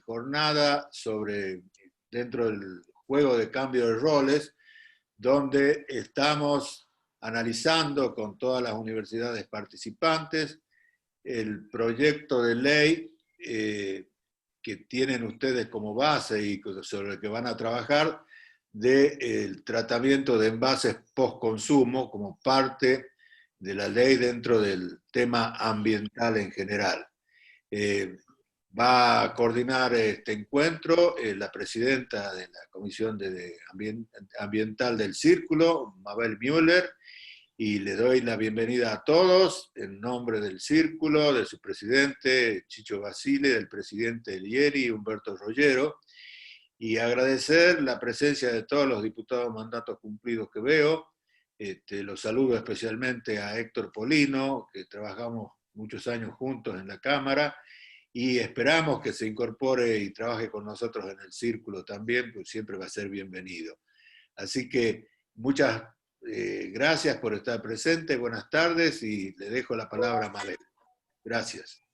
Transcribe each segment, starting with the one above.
Jornada dentro del juego de cambio de roles, donde estamos analizando con todas las universidades participantes el proyecto de ley que tienen ustedes como base y sobre el que van a trabajar del tratamiento de envases post-consumo como parte de la ley dentro del tema ambiental en general. Va a coordinar este encuentro la presidenta de la Comisión Ambiental del Círculo, Mabel Müller, y le doy la bienvenida a todos en nombre del Círculo, de su presidente Chicho Basile, del presidente Elieri, Humberto Rollero, y agradecer la presencia de todos los diputados mandatos cumplidos que veo. Los saludo especialmente a Héctor Polino, que trabajamos muchos años juntos en la Cámara, y esperamos que se incorpore y trabaje con nosotros en el Círculo también, pues siempre va a ser bienvenido. Así que muchas gracias por estar presente, buenas tardes, y le dejo la palabra a Mabel. Gracias.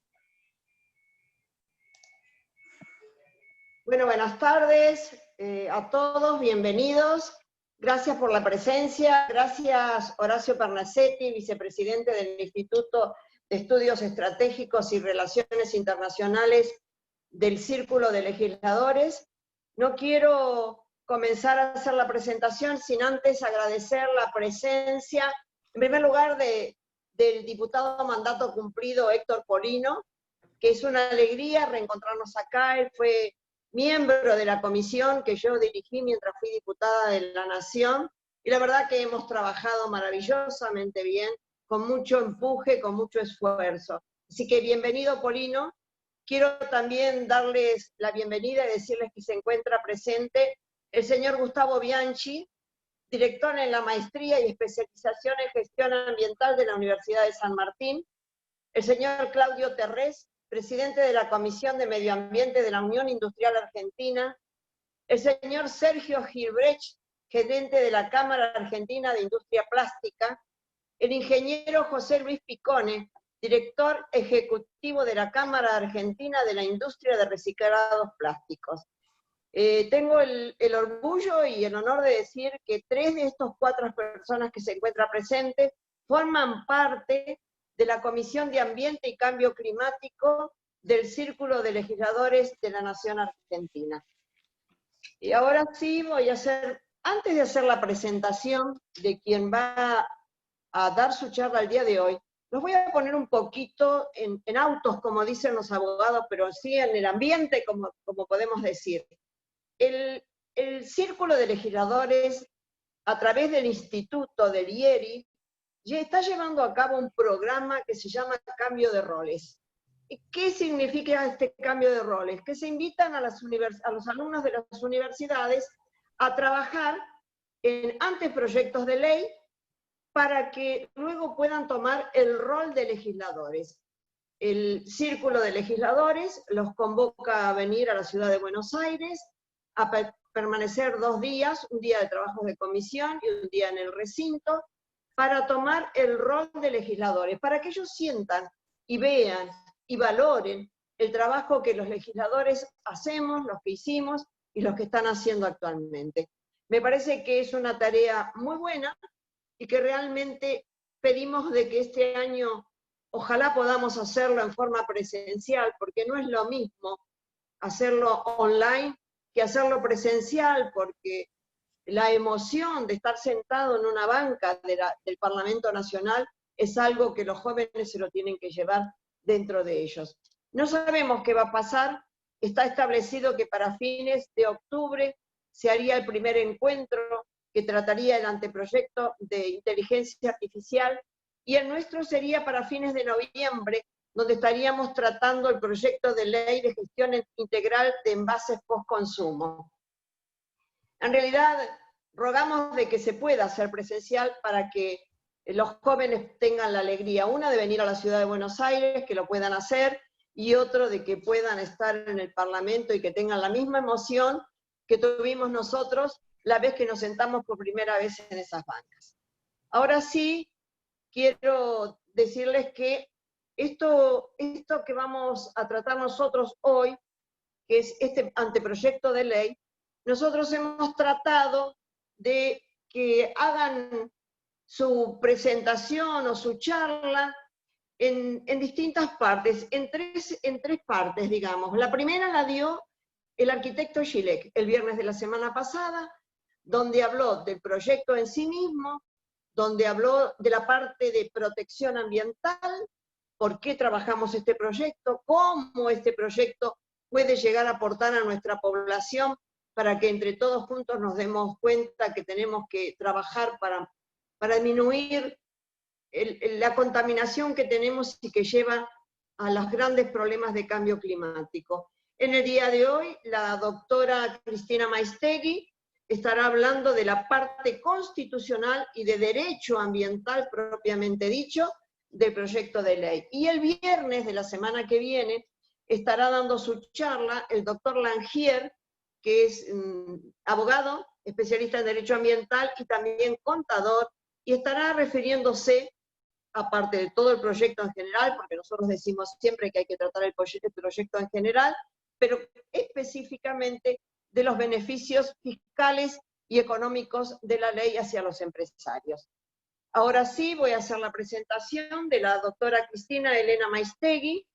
Bueno, buenas tardes a todos, bienvenidos. Gracias por la presencia. Gracias Horacio Pernasetti, vicepresidente del Instituto de Estudios Estratégicos y Relaciones Internacionales del Círculo de Legisladores. No quiero comenzar a hacer la presentación sin antes agradecer la presencia, en primer lugar, del diputado mandato cumplido Héctor Polino, que es una alegría reencontrarnos acá. Él fue miembro de la comisión que yo dirigí mientras fui diputada de la Nación, y la verdad que hemos trabajado maravillosamente bien, con mucho empuje, con mucho esfuerzo. Así que bienvenido, Polino. Quiero también darles la bienvenida y decirles que se encuentra presente el señor Gustavo Bianchi, director en la Maestría y Especialización en Gestión Ambiental de la Universidad de San Martín, el señor Claudio Terrés, presidente de la Comisión de Medio Ambiente de la Unión Industrial Argentina, el señor Sergio Gilbrecht, gerente de la Cámara Argentina de Industria Plástica, el ingeniero José Luis Picone, director ejecutivo de la Cámara Argentina de la Industria de Reciclados Plásticos. Tengo el orgullo y el honor de decir que 3 de estos 4 personas que se encuentran presentes forman parte de la Comisión de Ambiente y Cambio Climático del Círculo de Legisladores de la Nación Argentina. Y ahora sí voy a hacer, antes de hacer la presentación de quien va a dar su charla el día de hoy, los voy a poner un poquito en autos, como dicen los abogados, pero sí en el ambiente, como podemos decir. El Círculo de Legisladores, a través del Instituto del IERI, ya está llevando a cabo un programa que se llama Cambio de Roles. ¿Qué significa este cambio de roles? Que se invitan a los alumnos de las universidades a trabajar en anteproyectos de ley para que luego puedan tomar el rol de legisladores. El Círculo de Legisladores los convoca a venir a la ciudad de Buenos Aires, a permanecer 2 días, un día de trabajos de comisión y un día en el recinto, para tomar el rol de legisladores, para que ellos sientan y vean y valoren el trabajo que los legisladores hacemos, los que hicimos y los que están haciendo actualmente. Me parece que es una tarea muy buena y que realmente pedimos de que este año ojalá podamos hacerlo en forma presencial, porque no es lo mismo hacerlo online que hacerlo presencial, porque la emoción de estar sentado en una banca del Parlamento Nacional es algo que los jóvenes se lo tienen que llevar dentro de ellos. No sabemos qué va a pasar está establecido que para fines de octubre se haría el primer encuentro que trataría el anteproyecto de inteligencia artificial, y el nuestro sería para fines de noviembre, donde estaríamos tratando el proyecto de ley de gestión integral de envases post-consumo. En realidad, rogamos de que se pueda hacer presencial para que los jóvenes tengan la alegría, una de venir a la ciudad de Buenos Aires, que lo puedan hacer, y otro de que puedan estar en el Parlamento y que tengan la misma emoción que tuvimos nosotros la vez que nos sentamos por primera vez en esas bancas. Ahora sí, quiero decirles que esto que vamos a tratar nosotros hoy, que es este anteproyecto de ley, nosotros hemos tratado de que hagan su presentación o su charla en distintas partes, en tres partes, digamos. La primera la dio el arquitecto Gilek el viernes de la semana pasada, donde habló del proyecto en sí mismo, donde habló de la parte de protección ambiental, por qué trabajamos este proyecto, cómo este proyecto puede llegar a aportar a nuestra población para que entre todos juntos nos demos cuenta que tenemos que trabajar para disminuir la contaminación que tenemos y que lleva a los grandes problemas de cambio climático. En el día de hoy, la doctora Cristina Maistegui estará hablando de la parte constitucional y de derecho ambiental propiamente dicho del proyecto de ley. Y el viernes de la semana que viene estará dando su charla el doctor Langier, que es abogado, especialista en derecho ambiental y también contador, y estará refiriéndose, aparte de todo el proyecto en general, porque nosotros decimos siempre que hay que tratar el proyecto en general, pero específicamente de los beneficios fiscales y económicos de la ley hacia los empresarios. Ahora sí, voy a hacer la presentación de la doctora Cristina Elena Maistegui,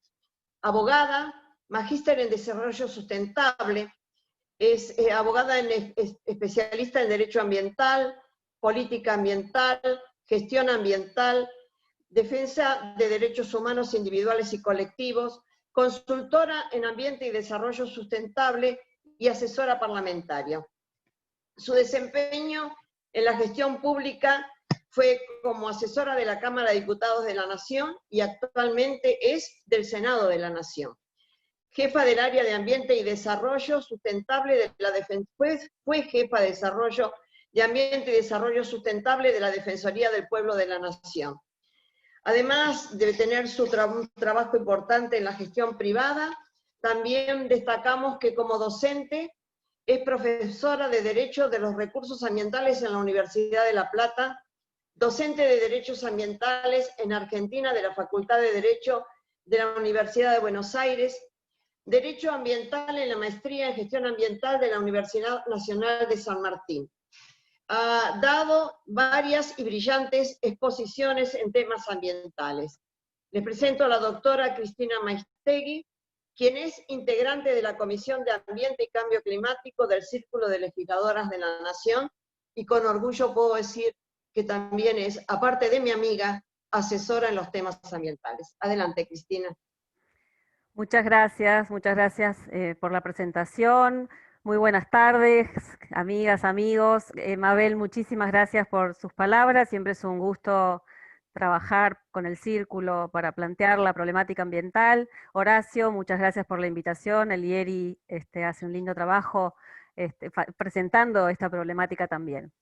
abogada, magíster en desarrollo sustentable, es abogada especialista en derecho ambiental, política ambiental, gestión ambiental, defensa de derechos humanos individuales y colectivos, consultora en ambiente y desarrollo sustentable y asesora parlamentaria. Su desempeño en la gestión pública fue como asesora de la Cámara de Diputados de la Nación y actualmente es del Senado de la Nación. Jefa del área de Ambiente y Desarrollo Sustentable de la fue jefa de Desarrollo de Ambiente y Desarrollo Sustentable de la Defensoría del Pueblo de la Nación. Además de tener un trabajo importante en la gestión privada, también destacamos que como docente es profesora de Derecho de los Recursos Ambientales en la Universidad de La Plata, docente de Derechos Ambientales en Argentina de la Facultad de Derecho de la Universidad de Buenos Aires, Derecho Ambiental en la Maestría en Gestión Ambiental de la Universidad Nacional de San Martín. Ha dado varias y brillantes exposiciones en temas ambientales. Les presento a la doctora Cristina Maistegui, quien es integrante de la Comisión de Ambiente y Cambio Climático del Círculo de Legisladoras de la Nación, y con orgullo puedo decir que también es, aparte de mi amiga, asesora en los temas ambientales. Adelante, Cristina. Muchas gracias por la presentación. Muy buenas tardes, amigas, amigos. Mabel, muchísimas gracias por sus palabras. Siempre es un gusto trabajar con el Círculo para plantear la problemática ambiental. Horacio, muchas gracias por la invitación. El IERI hace un lindo trabajo presentando esta problemática también.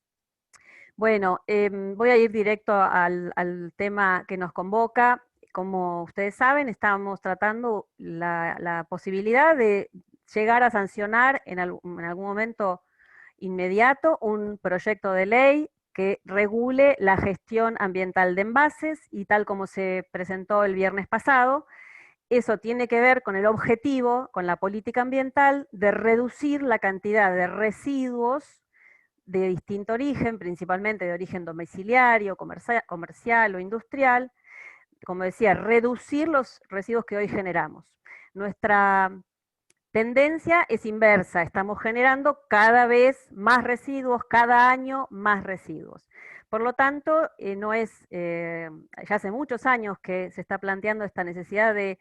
Bueno, voy a ir directo al tema que nos convoca. Como ustedes saben, estamos tratando la posibilidad de llegar a sancionar en algún momento inmediato un proyecto de ley que regule la gestión ambiental de envases, y tal como se presentó el viernes pasado, eso tiene que ver con el objetivo, con la política ambiental, de reducir la cantidad de residuos de distinto origen, principalmente de origen domiciliario, comercial o industrial, como decía, reducir los residuos que hoy generamos. Nuestra tendencia es inversa, estamos generando cada vez más residuos, cada año más residuos. Por lo tanto, ya hace muchos años que se está planteando esta necesidad de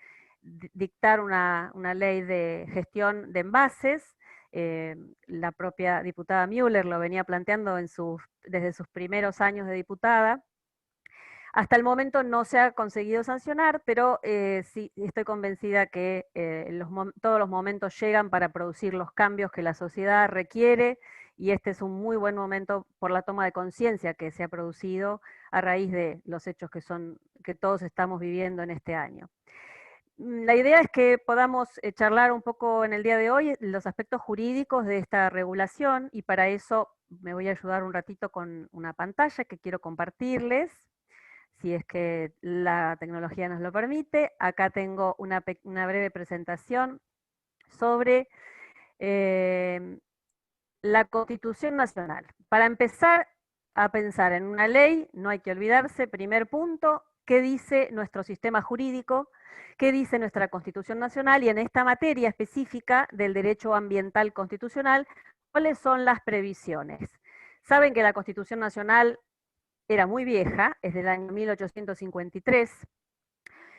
dictar una ley de gestión de envases. La propia diputada Müller lo venía planteando desde sus primeros años de diputada. Hasta el momento no se ha conseguido sancionar, pero sí estoy convencida que todos los momentos llegan para producir los cambios que la sociedad requiere, y este es un muy buen momento por la toma de conciencia que se ha producido a raíz de los hechos que todos estamos viviendo en este año. La idea es que podamos charlar un poco en el día de hoy los aspectos jurídicos de esta regulación, y para eso me voy a ayudar un ratito con una pantalla que quiero compartirles, si es que la tecnología nos lo permite. Acá tengo una breve presentación sobre la Constitución Nacional. Para empezar a pensar en una ley, no hay que olvidarse, primer punto, qué dice nuestro sistema jurídico, qué dice nuestra Constitución Nacional, y en esta materia específica del derecho ambiental constitucional, cuáles son las previsiones. Saben que la Constitución Nacional era muy vieja, es del año 1853,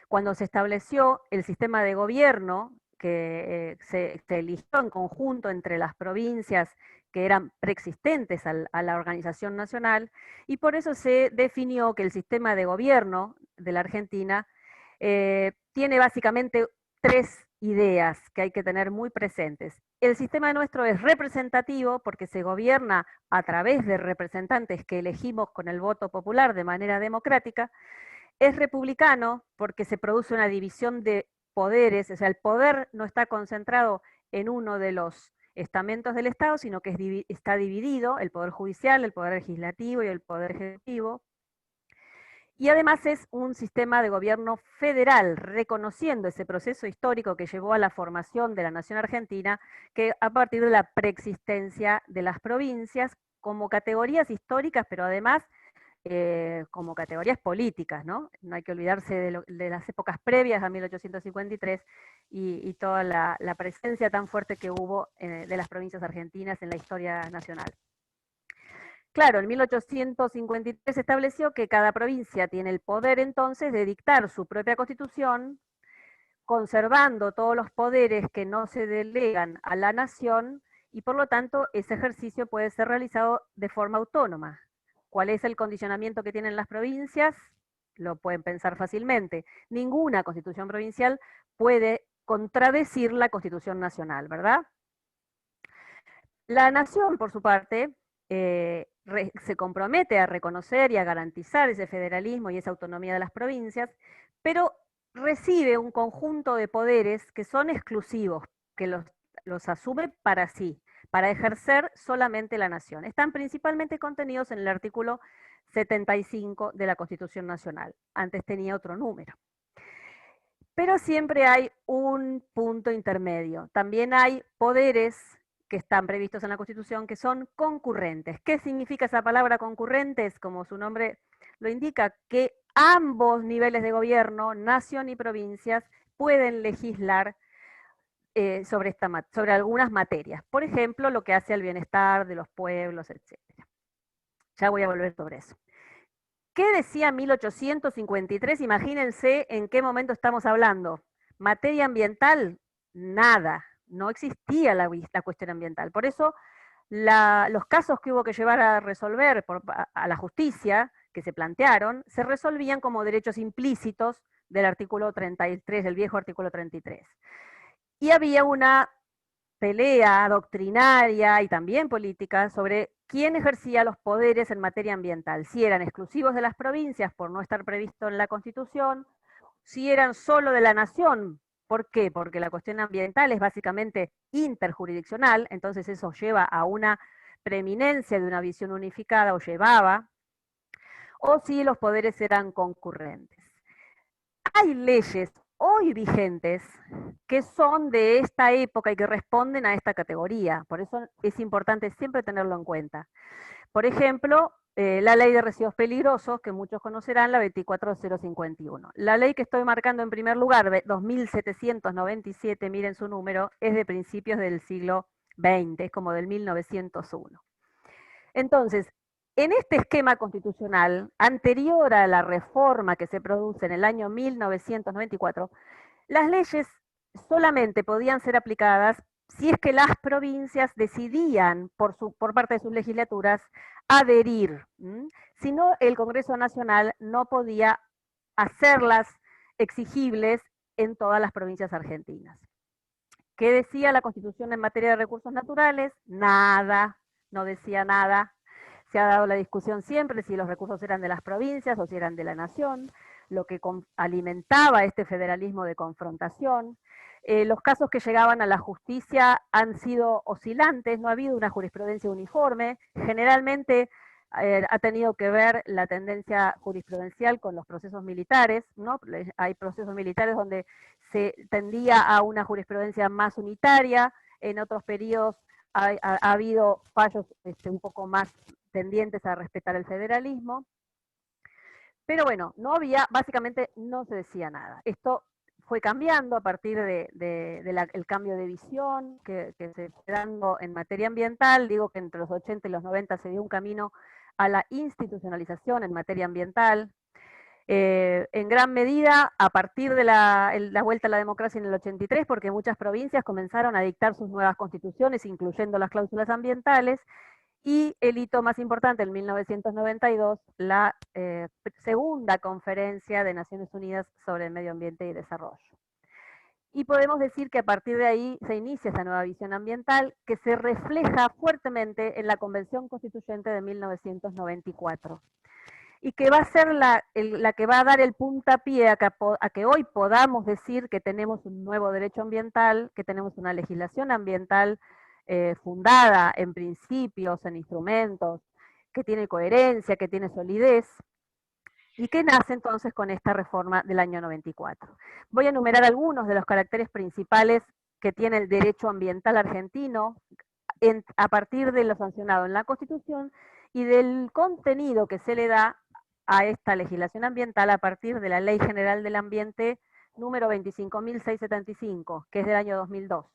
cuando se estableció el sistema de gobierno que se eligió en conjunto entre las provincias que eran preexistentes a la organización nacional, y por eso se definió que el sistema de gobierno de la Argentina tiene básicamente tres ideas que hay que tener muy presentes. El sistema nuestro es representativo porque se gobierna a través de representantes que elegimos con el voto popular de manera democrática. Es republicano porque se produce una división de poderes, o sea, el poder no está concentrado en uno de los estamentos del Estado, sino que está dividido, el poder judicial, el poder legislativo y el poder ejecutivo. Y además es un sistema de gobierno federal, reconociendo ese proceso histórico que llevó a la formación de la nación argentina, que a partir de la preexistencia de las provincias como categorías históricas, pero además como categorías políticas, ¿no? No hay que olvidarse de las épocas previas a 1853 y toda la presencia tan fuerte que hubo de las provincias argentinas en la historia nacional. Claro, en 1853 se estableció que cada provincia tiene el poder entonces de dictar su propia constitución, conservando todos los poderes que no se delegan a la nación, y por lo tanto ese ejercicio puede ser realizado de forma autónoma. ¿Cuál es el condicionamiento que tienen las provincias? Lo pueden pensar fácilmente. Ninguna constitución provincial puede contradecir la Constitución Nacional, ¿verdad? La nación, por su parte, se compromete a reconocer y a garantizar ese federalismo y esa autonomía de las provincias, pero recibe un conjunto de poderes que son exclusivos, que los asume para sí, para ejercer solamente la nación. Están principalmente contenidos en el artículo 75 de la Constitución Nacional. Antes tenía otro número. Pero siempre hay un punto intermedio. También hay poderes que están previstos en la Constitución que son concurrentes. ¿Qué significa esa palabra concurrentes? Como su nombre lo indica, que ambos niveles de gobierno, nación y provincias, pueden legislar sobre algunas materias. Por ejemplo, lo que hace al bienestar de los pueblos, etc. Ya voy a volver sobre eso. ¿Qué decía 1853? Imagínense en qué momento estamos hablando. Materia ambiental, nada. No existía la cuestión ambiental. Por eso los casos que hubo que llevar a resolver a la justicia, que se plantearon, se resolvían como derechos implícitos del artículo 33, del viejo artículo 33. Y había una pelea doctrinaria y también política sobre quién ejercía los poderes en materia ambiental, si eran exclusivos de las provincias por no estar previsto en la Constitución, si eran solo de la nación. ¿Por qué? Porque la cuestión ambiental es básicamente interjurisdiccional, entonces eso lleva a una preeminencia de una visión unificada, o llevaba, o si los poderes eran concurrentes. Hay leyes hoy vigentes que son de esta época y que responden a esta categoría, por eso es importante siempre tenerlo en cuenta. Por ejemplo, la ley de residuos peligrosos, que muchos conocerán, la 24051. La ley que estoy marcando en primer lugar, 2797, miren su número, es de principios del siglo XX, es como del 1901. Entonces, en este esquema constitucional, anterior a la reforma que se produce en el año 1994, Las leyes solamente podían ser aplicadas si es que las provincias decidían por parte de sus legislaturas adherir. Si no, el Congreso Nacional no podía hacerlas exigibles en todas las provincias argentinas. ¿Qué decía la Constitución en materia de recursos naturales? Nada, no decía nada. Se ha dado la discusión siempre si los recursos eran de las provincias o si eran de la nación, lo que alimentaba este federalismo de confrontación. Los casos que llegaban a la justicia han sido oscilantes, no ha habido una jurisprudencia uniforme. Generalmente ha tenido que ver la tendencia jurisprudencial con los procesos militares, ¿no? Hay procesos militares donde se tendía a una jurisprudencia más unitaria, en otros periodos ha habido fallos un poco más tendientes a respetar el federalismo. Pero bueno, básicamente no se decía nada. Esto fue cambiando a partir del cambio de visión que se fue dando en materia ambiental. Digo que entre los 80 y los 90 se dio un camino a la institucionalización en materia ambiental. En gran medida a partir de la vuelta a la democracia en el 83, porque muchas provincias comenzaron a dictar sus nuevas constituciones, incluyendo las cláusulas ambientales, y el hito más importante, en 1992, la segunda conferencia de Naciones Unidas sobre el Medio Ambiente y Desarrollo. Y podemos decir que a partir de ahí se inicia esa nueva visión ambiental que se refleja fuertemente en la Convención Constituyente de 1994. Y que va a ser la que va a dar el puntapié a que hoy podamos decir que tenemos un nuevo derecho ambiental, que tenemos una legislación ambiental fundada en principios, en instrumentos, que tiene coherencia, que tiene solidez, y que nace entonces con esta reforma del año 94. Voy a enumerar algunos de los caracteres principales que tiene el derecho ambiental argentino a partir de lo sancionado en la Constitución y del contenido que se le da a esta legislación ambiental a partir de la Ley General del Ambiente número 25.675, que es del año 2002.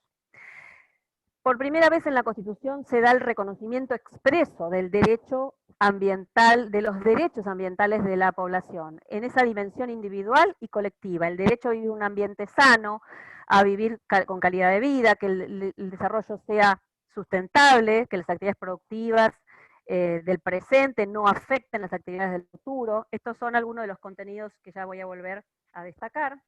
Por primera vez en la Constitución se da el reconocimiento expreso del derecho ambiental, de los derechos ambientales de la población, en esa dimensión individual y colectiva, el derecho a vivir un ambiente sano, a vivir con calidad de vida, que el desarrollo sea sustentable, que las actividades productivas del presente no afecten las actividades del futuro. Estos son algunos de los contenidos que ya voy a volver a destacar.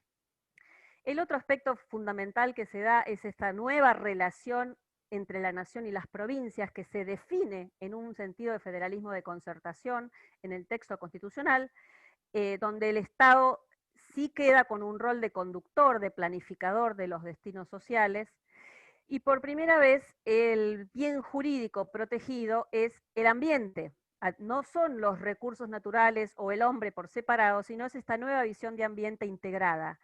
El otro aspecto fundamental que se da es esta nueva relación entre la nación y las provincias que se define en un sentido de federalismo de concertación en el texto constitucional, donde el Estado sí queda con un rol de conductor, de planificador de los destinos sociales, y por primera vez el bien jurídico protegido es el ambiente. No son los recursos naturales o el hombre por separado, sino es esta nueva visión de ambiente integrada,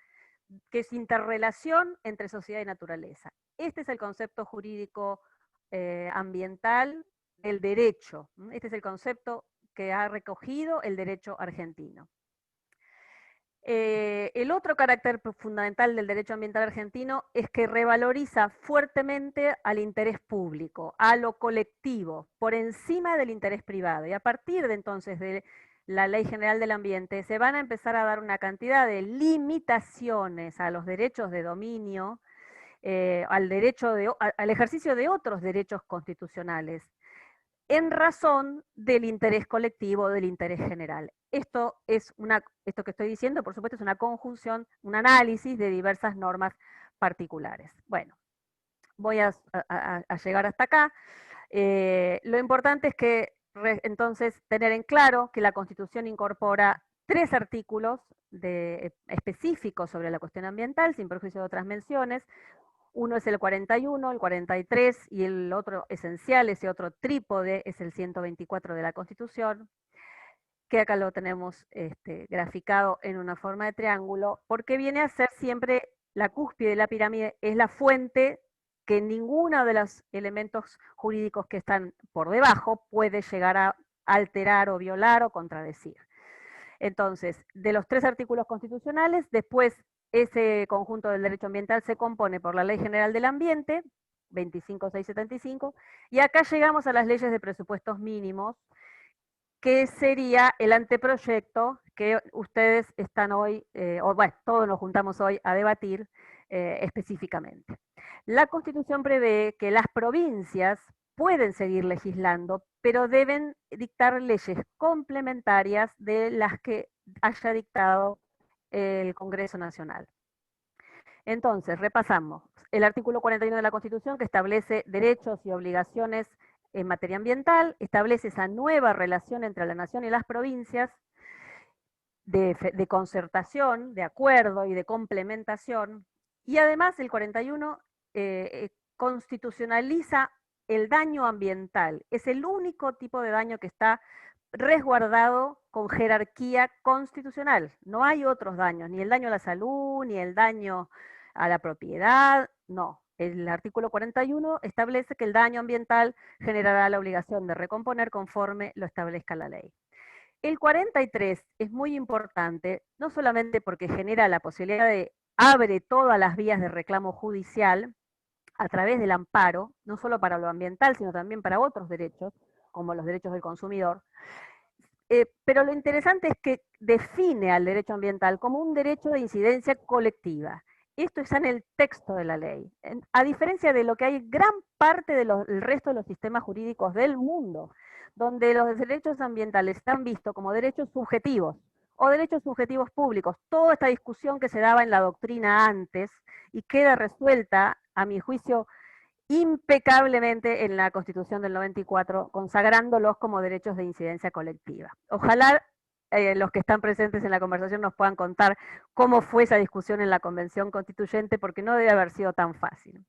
que es interrelación entre sociedad y naturaleza. Este es el concepto jurídico ambiental del derecho. Este es el concepto que ha recogido el derecho argentino. El otro carácter fundamental del derecho ambiental argentino es que revaloriza fuertemente al interés público, a lo colectivo, por encima del interés privado. Y a partir de entonces de la Ley General del Ambiente se van a empezar a dar una cantidad de limitaciones a los derechos de dominio, al ejercicio de otros derechos constitucionales, en razón del interés colectivo, del interés general. Esto que estoy diciendo, por supuesto, es una conjunción, un análisis de diversas normas particulares. Bueno, voy a llegar hasta acá. Lo importante es que entonces tener en claro que la Constitución incorpora 3 artículos específicos sobre la cuestión ambiental, sin perjuicio de otras menciones. Uno es el 41, el 43, y el otro esencial, ese otro trípode, es el 124 de la Constitución, que acá lo tenemos graficado en una forma de triángulo, porque viene a ser siempre la cúspide de la pirámide, es la fuente que ninguno de los elementos jurídicos que están por debajo puede llegar a alterar o violar o contradecir. Entonces, de los 3 artículos constitucionales, después ese conjunto del derecho ambiental se compone por la Ley General del Ambiente, 25.675, y acá llegamos a las leyes de presupuestos mínimos, que sería el anteproyecto que ustedes están hoy, o bueno, todos nos juntamos hoy a debatir específicamente. La Constitución prevé que las provincias pueden seguir legislando, pero deben dictar leyes complementarias de las que haya dictado el Congreso Nacional. Entonces, repasamos. El artículo 41 de la Constitución, que establece derechos y obligaciones en materia ambiental, establece esa nueva relación entre la nación y las provincias de concertación, de acuerdo y de complementación. Y además el 41 constitucionaliza el daño ambiental. Es el único tipo de daño que está resguardado con jerarquía constitucional. No hay otros daños, ni el daño a la salud, ni el daño a la propiedad, no. El artículo 41 establece que el daño ambiental generará la obligación de recomponer conforme lo establezca la ley. El 43 es muy importante, no solamente porque genera la posibilidad de abre todas las vías de reclamo judicial a través del amparo, no solo para lo ambiental, sino también para otros derechos, como los derechos del consumidor. Pero lo interesante es que define al derecho ambiental como un derecho de incidencia colectiva. Esto está en el texto de la ley, a diferencia de lo que hay gran parte del resto de los sistemas jurídicos del mundo, donde los derechos ambientales están vistos como derechos subjetivos o derechos subjetivos públicos. Toda esta discusión que se daba en la doctrina antes y queda resuelta, a mi juicio, impecablemente en la Constitución del 94, consagrándolos como derechos de incidencia colectiva. Ojalá los que están presentes en la conversación nos puedan contar cómo fue esa discusión en la Convención Constituyente, porque no debe haber sido tan fácil.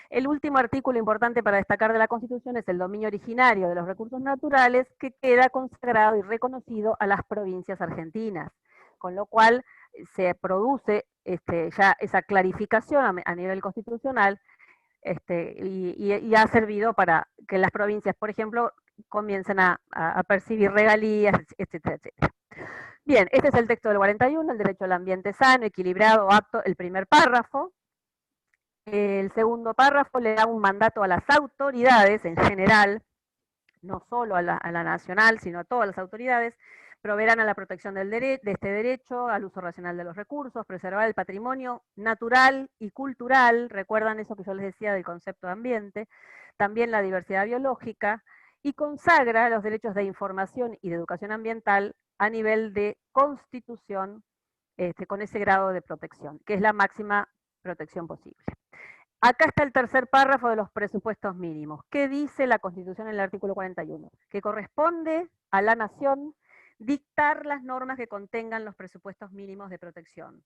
El último artículo importante para destacar de la Constitución es el dominio originario de los recursos naturales, que queda consagrado y reconocido a las provincias argentinas, con lo cual se produce ya esa clarificación a nivel constitucional, y ha servido para que las provincias, por ejemplo, comiencen a percibir regalías, etcétera, etcétera. Bien, este es el texto del 41, el derecho al ambiente sano, equilibrado, apto, el primer párrafo. El segundo párrafo le da un mandato a las autoridades en general, no solo a la nacional, sino a todas las autoridades, proveerán a la protección de este derecho, al uso racional de los recursos, preservar el patrimonio natural y cultural, recuerdan eso que yo les decía del concepto de ambiente, también la diversidad biológica, y consagra los derechos de información y de educación ambiental a nivel de constitución, con ese grado de protección, que es la máxima protección posible. Acá está el tercer párrafo de los presupuestos mínimos. ¿Qué dice la Constitución en el artículo 41? Que corresponde a la nación dictar las normas que contengan los presupuestos mínimos de protección.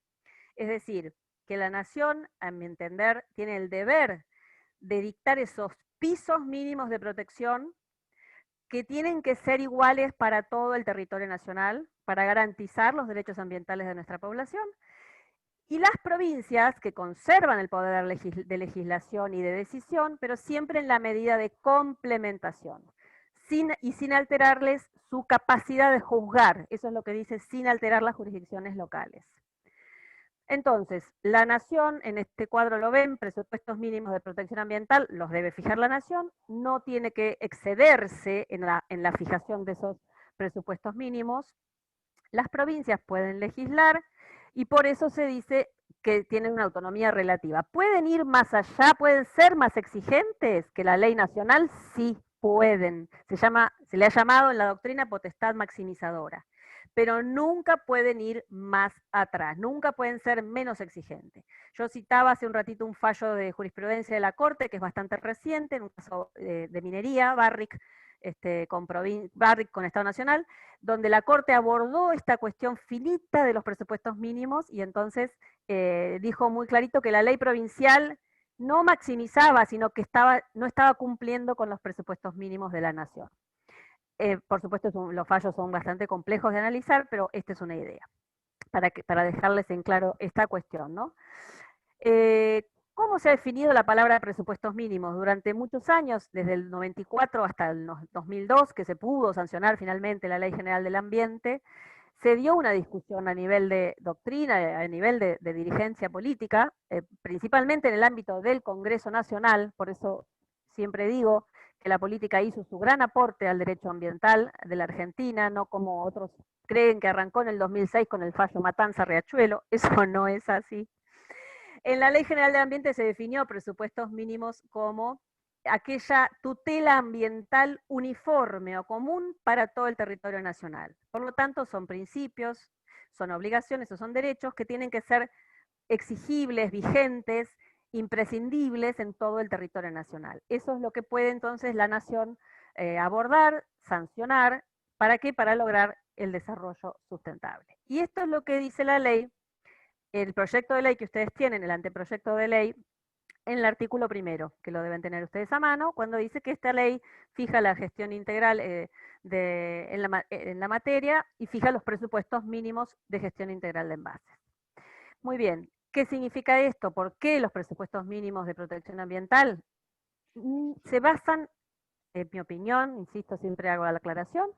Es decir, que la nación, a mi entender, tiene el deber de dictar esos pisos mínimos de protección que tienen que ser iguales para todo el territorio nacional, para garantizar los derechos ambientales de nuestra población. Y las provincias que conservan el poder de legislación y de decisión, pero siempre en la medida de complementación, sin alterarles su capacidad de juzgar. Eso es lo que dice, sin alterar las jurisdicciones locales. Entonces, la nación, en este cuadro lo ven, presupuestos mínimos de protección ambiental, los debe fijar la nación, no tiene que excederse en la fijación de esos presupuestos mínimos. Las provincias pueden legislar, y por eso se dice que tienen una autonomía relativa. ¿Pueden ir más allá? ¿Pueden ser más exigentes que la ley nacional? Sí, pueden. Se le ha llamado en la doctrina potestad maximizadora. Pero nunca pueden ir más atrás, nunca pueden ser menos exigentes. Yo citaba hace un ratito un fallo de jurisprudencia de la Corte, que es bastante reciente, en un caso de minería, Barrick, Barrick con Estado Nacional, donde la Corte abordó esta cuestión finita de los presupuestos mínimos, y entonces dijo muy clarito que la ley provincial no maximizaba, sino que no estaba cumpliendo con los presupuestos mínimos de la nación. Por supuesto, los fallos son bastante complejos de analizar, pero esta es una idea, para dejarles en claro esta cuestión, ¿no? ¿Cómo se ha definido la palabra presupuestos mínimos? Durante muchos años, desde el 94 hasta el 2002, que se pudo sancionar finalmente la Ley General del Ambiente, se dio una discusión a nivel de doctrina, a nivel de dirigencia política, principalmente en el ámbito del Congreso Nacional. Por eso siempre digo que la política hizo su gran aporte al derecho ambiental de la Argentina, no como otros creen que arrancó en el 2006 con el fallo Matanza-Riachuelo, eso no es así. En la Ley General de Ambiente se definió presupuestos mínimos como aquella tutela ambiental uniforme o común para todo el territorio nacional. Por lo tanto, son principios, son obligaciones o son derechos que tienen que ser exigibles, vigentes, imprescindibles en todo el territorio nacional. Eso es lo que puede entonces la nación abordar, sancionar, ¿para qué? Para lograr el desarrollo sustentable. Y esto es lo que dice la ley, el proyecto de ley que ustedes tienen, el anteproyecto de ley, en el artículo primero, que lo deben tener ustedes a mano, cuando dice que esta ley fija la gestión integral en la materia y fija los presupuestos mínimos de gestión integral de envases. Muy bien, ¿qué significa esto? ¿Por qué los presupuestos mínimos de protección ambiental? Se basan, en mi opinión, insisto, siempre hago la aclaración,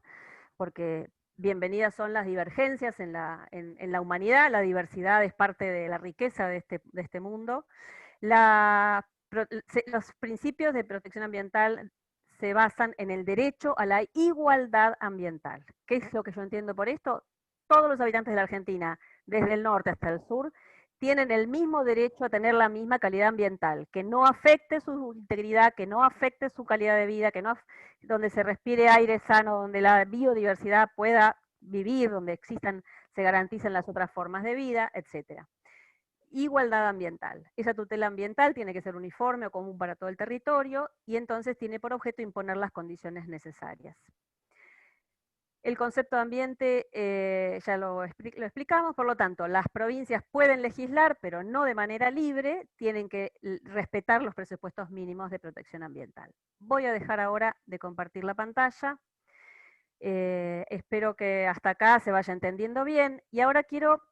porque bienvenidas son las divergencias en la humanidad, la diversidad es parte de la riqueza de este mundo. Los principios de protección ambiental se basan en el derecho a la igualdad ambiental. ¿Qué es lo que yo entiendo por esto? Todos los habitantes de la Argentina, desde el norte hasta el sur, tienen el mismo derecho a tener la misma calidad ambiental, que no afecte su integridad, que no afecte su calidad de vida, donde se respire aire sano, donde la biodiversidad pueda vivir, donde se garanticen las otras formas de vida, etcétera. Igualdad ambiental. Esa tutela ambiental tiene que ser uniforme o común para todo el territorio y entonces tiene por objeto imponer las condiciones necesarias. El concepto de ambiente ya lo explicamos, por lo tanto, las provincias pueden legislar, pero no de manera libre, tienen que respetar los presupuestos mínimos de protección ambiental. Voy a dejar ahora de compartir la pantalla. Espero que hasta acá se vaya entendiendo bien y ahora quiero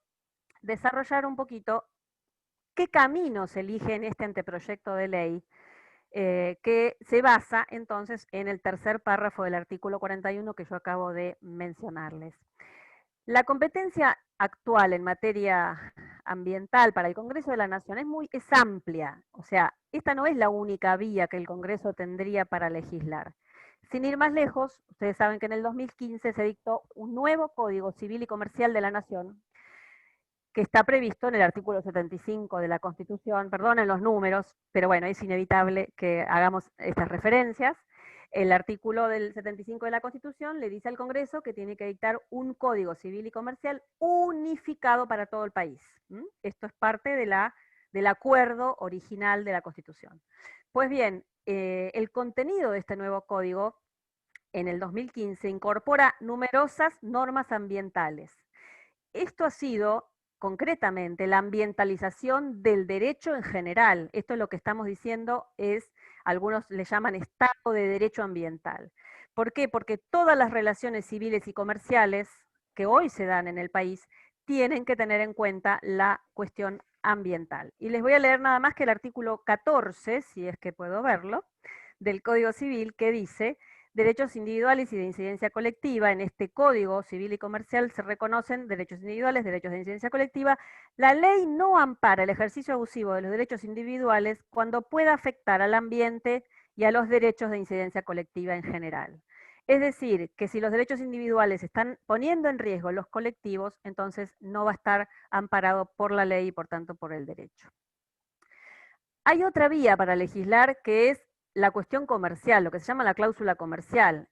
desarrollar un poquito qué camino se elige en este anteproyecto de ley, que se basa entonces en el tercer párrafo del artículo 41 que yo acabo de mencionarles. La competencia actual en materia ambiental para el Congreso de la Nación es amplia, o sea, esta no es la única vía que el Congreso tendría para legislar. Sin ir más lejos, ustedes saben que en el 2015 se dictó un nuevo Código Civil y Comercial de la Nación, que está previsto en el artículo 75 de la Constitución, perdonen los números, pero bueno, es inevitable que hagamos estas referencias. El artículo del 75 de la Constitución le dice al Congreso que tiene que dictar un Código Civil y Comercial unificado para todo el país. Esto es parte del acuerdo original de la Constitución. Pues bien, el contenido de este nuevo código en el 2015 incorpora numerosas normas ambientales. Esto ha sido concretamente la ambientalización del derecho en general. Esto es lo que estamos diciendo, algunos le llaman Estado de Derecho Ambiental. ¿Por qué? Porque todas las relaciones civiles y comerciales que hoy se dan en el país tienen que tener en cuenta la cuestión ambiental. Y les voy a leer nada más que el artículo 14, si es que puedo verlo, del Código Civil, que dice: derechos individuales y de incidencia colectiva. En este Código Civil y Comercial se reconocen derechos individuales, derechos de incidencia colectiva. La ley no ampara el ejercicio abusivo de los derechos individuales cuando pueda afectar al ambiente y a los derechos de incidencia colectiva en general. Es decir, que si los derechos individuales están poniendo en riesgo los colectivos, entonces no va a estar amparado por la ley y por tanto por el derecho. Hay otra vía para legislar que es la cuestión comercial, lo que se llama la cláusula comercial,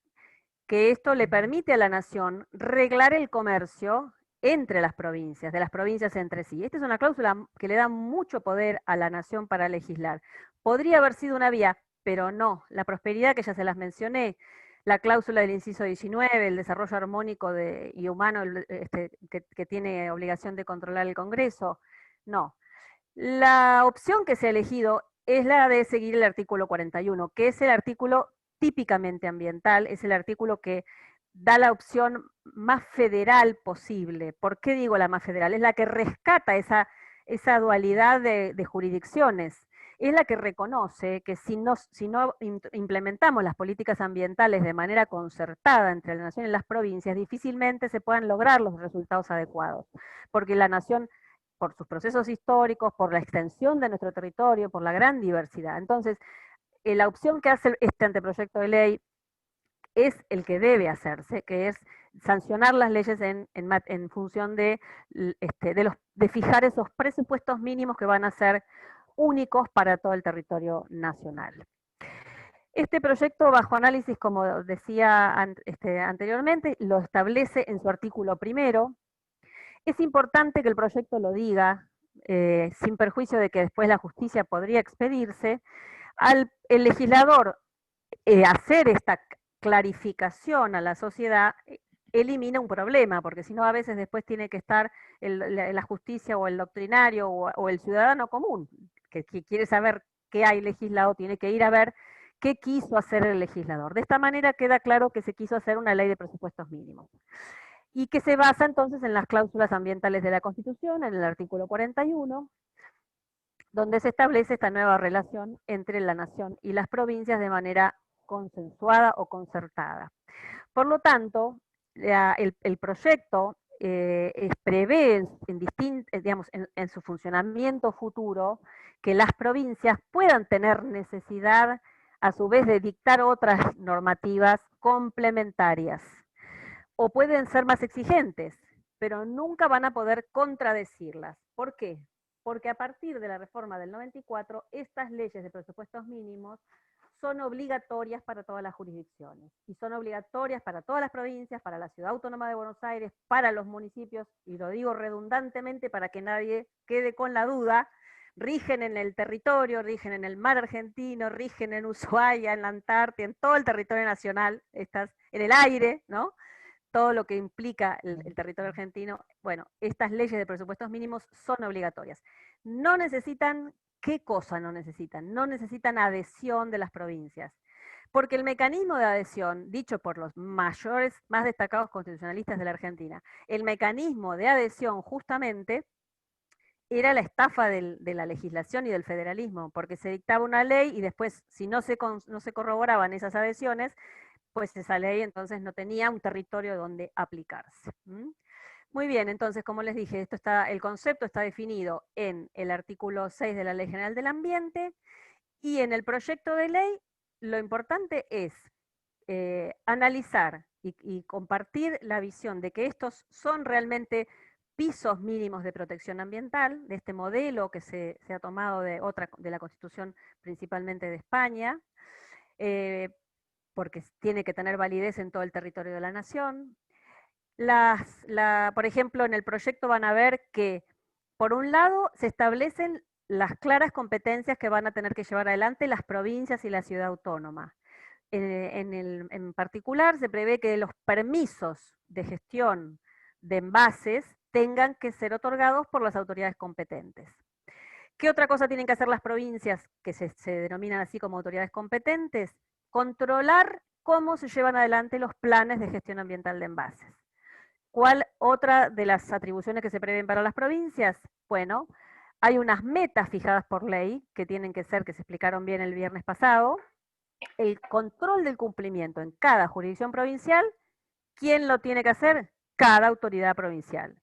que esto le permite a la nación reglar el comercio entre las provincias, de las provincias entre sí. Esta es una cláusula que le da mucho poder a la nación para legislar. Podría haber sido una vía, pero no. La prosperidad, que ya se las mencioné, la cláusula del inciso 19, el desarrollo armónico y humano que tiene obligación de controlar el Congreso, no. La opción que se ha elegido es la de seguir el artículo 41, que es el artículo típicamente ambiental, es el artículo que da la opción más federal posible. ¿Por qué digo la más federal? Es la que rescata esa dualidad de jurisdicciones. Es la que reconoce que si no implementamos las políticas ambientales de manera concertada entre la nación y las provincias, difícilmente se puedan lograr los resultados adecuados, porque la nación, por sus procesos históricos, por la extensión de nuestro territorio, por la gran diversidad. Entonces, la opción que hace este anteproyecto de ley es el que debe hacerse, que es sancionar las leyes en función de fijar esos presupuestos mínimos que van a ser únicos para todo el territorio nacional. Este proyecto, bajo análisis, como decía anteriormente, lo establece en su artículo primero. Es importante que el proyecto lo diga, sin perjuicio de que después la justicia podría expedirse. El legislador hacer esta clarificación a la sociedad elimina un problema, porque si no a veces después tiene que estar la justicia o el doctrinario o el ciudadano común, que quiere saber qué hay legislado, tiene que ir a ver qué quiso hacer el legislador. De esta manera queda claro que se quiso hacer una ley de presupuestos mínimos y que se basa entonces en las cláusulas ambientales de la Constitución, en el artículo 41, donde se establece esta nueva relación entre la nación y las provincias de manera consensuada o concertada. Por lo tanto, el proyecto prevé en su funcionamiento futuro que las provincias puedan tener necesidad a su vez de dictar otras normativas complementarias o pueden ser más exigentes, pero nunca van a poder contradecirlas. ¿Por qué? Porque a partir de la reforma del 94, estas leyes de presupuestos mínimos son obligatorias para todas las jurisdicciones y son obligatorias para todas las provincias, para la Ciudad Autónoma de Buenos Aires, para los municipios, y lo digo redundantemente para que nadie quede con la duda, rigen en el territorio, rigen en el mar argentino, rigen en Ushuaia, en la Antártida, en todo el territorio nacional, en el aire, ¿no? Todo lo que implica el territorio argentino, bueno, estas leyes de presupuestos mínimos son obligatorias. No necesitan, ¿qué cosa no necesitan? No necesitan adhesión de las provincias, porque el mecanismo de adhesión, dicho por los mayores, más destacados constitucionalistas de la Argentina, el mecanismo de adhesión justamente era la estafa de la legislación y del federalismo, porque se dictaba una ley y después, si no se corroboraban esas adhesiones, pues esa ley entonces no tenía un territorio donde aplicarse. Muy bien, entonces, como les dije, el concepto está definido en el artículo 6 de la Ley General del Ambiente, y en el proyecto de ley lo importante es analizar y compartir la visión de que estos son realmente pisos mínimos de protección ambiental, de este modelo que se ha tomado de la Constitución principalmente de España, porque tiene que tener validez en todo el territorio de la nación. Por ejemplo, en el proyecto van a ver que, por un lado, se establecen las claras competencias que van a tener que llevar adelante las provincias y la ciudad autónoma. En particular, se prevé que los permisos de gestión de envases tengan que ser otorgados por las autoridades competentes. ¿Qué otra cosa tienen que hacer las provincias, que se denominan así como autoridades competentes? Controlar cómo se llevan adelante los planes de gestión ambiental de envases. ¿Cuál otra de las atribuciones que se prevén para las provincias? Bueno, hay unas metas fijadas por ley que tienen que ser, que se explicaron bien el viernes pasado. El control del cumplimiento en cada jurisdicción provincial, ¿quién lo tiene que hacer? Cada autoridad provincial.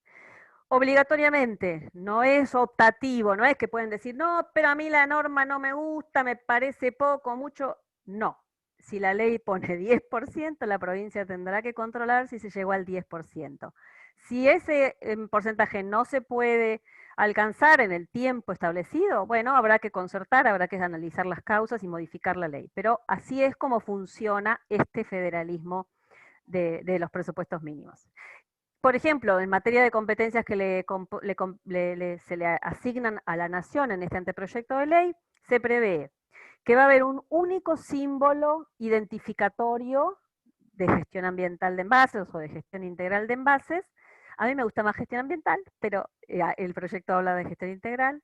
Obligatoriamente, no es optativo, no es que pueden decir, no, pero a mí la norma no me gusta, me parece poco, mucho. No, si la ley pone 10%, la provincia tendrá que controlar si se llegó al 10%. Si ese porcentaje no se puede alcanzar en el tiempo establecido, bueno, habrá que concertar, habrá que analizar las causas y modificar la ley. Pero así es como funciona este federalismo de los presupuestos mínimos. Por ejemplo, en materia de competencias que se le asignan a la nación en este anteproyecto de ley, se prevé que va a haber un único símbolo identificatorio de gestión ambiental de envases o de gestión integral de envases. A mí me gusta más gestión ambiental, pero el proyecto habla de gestión integral.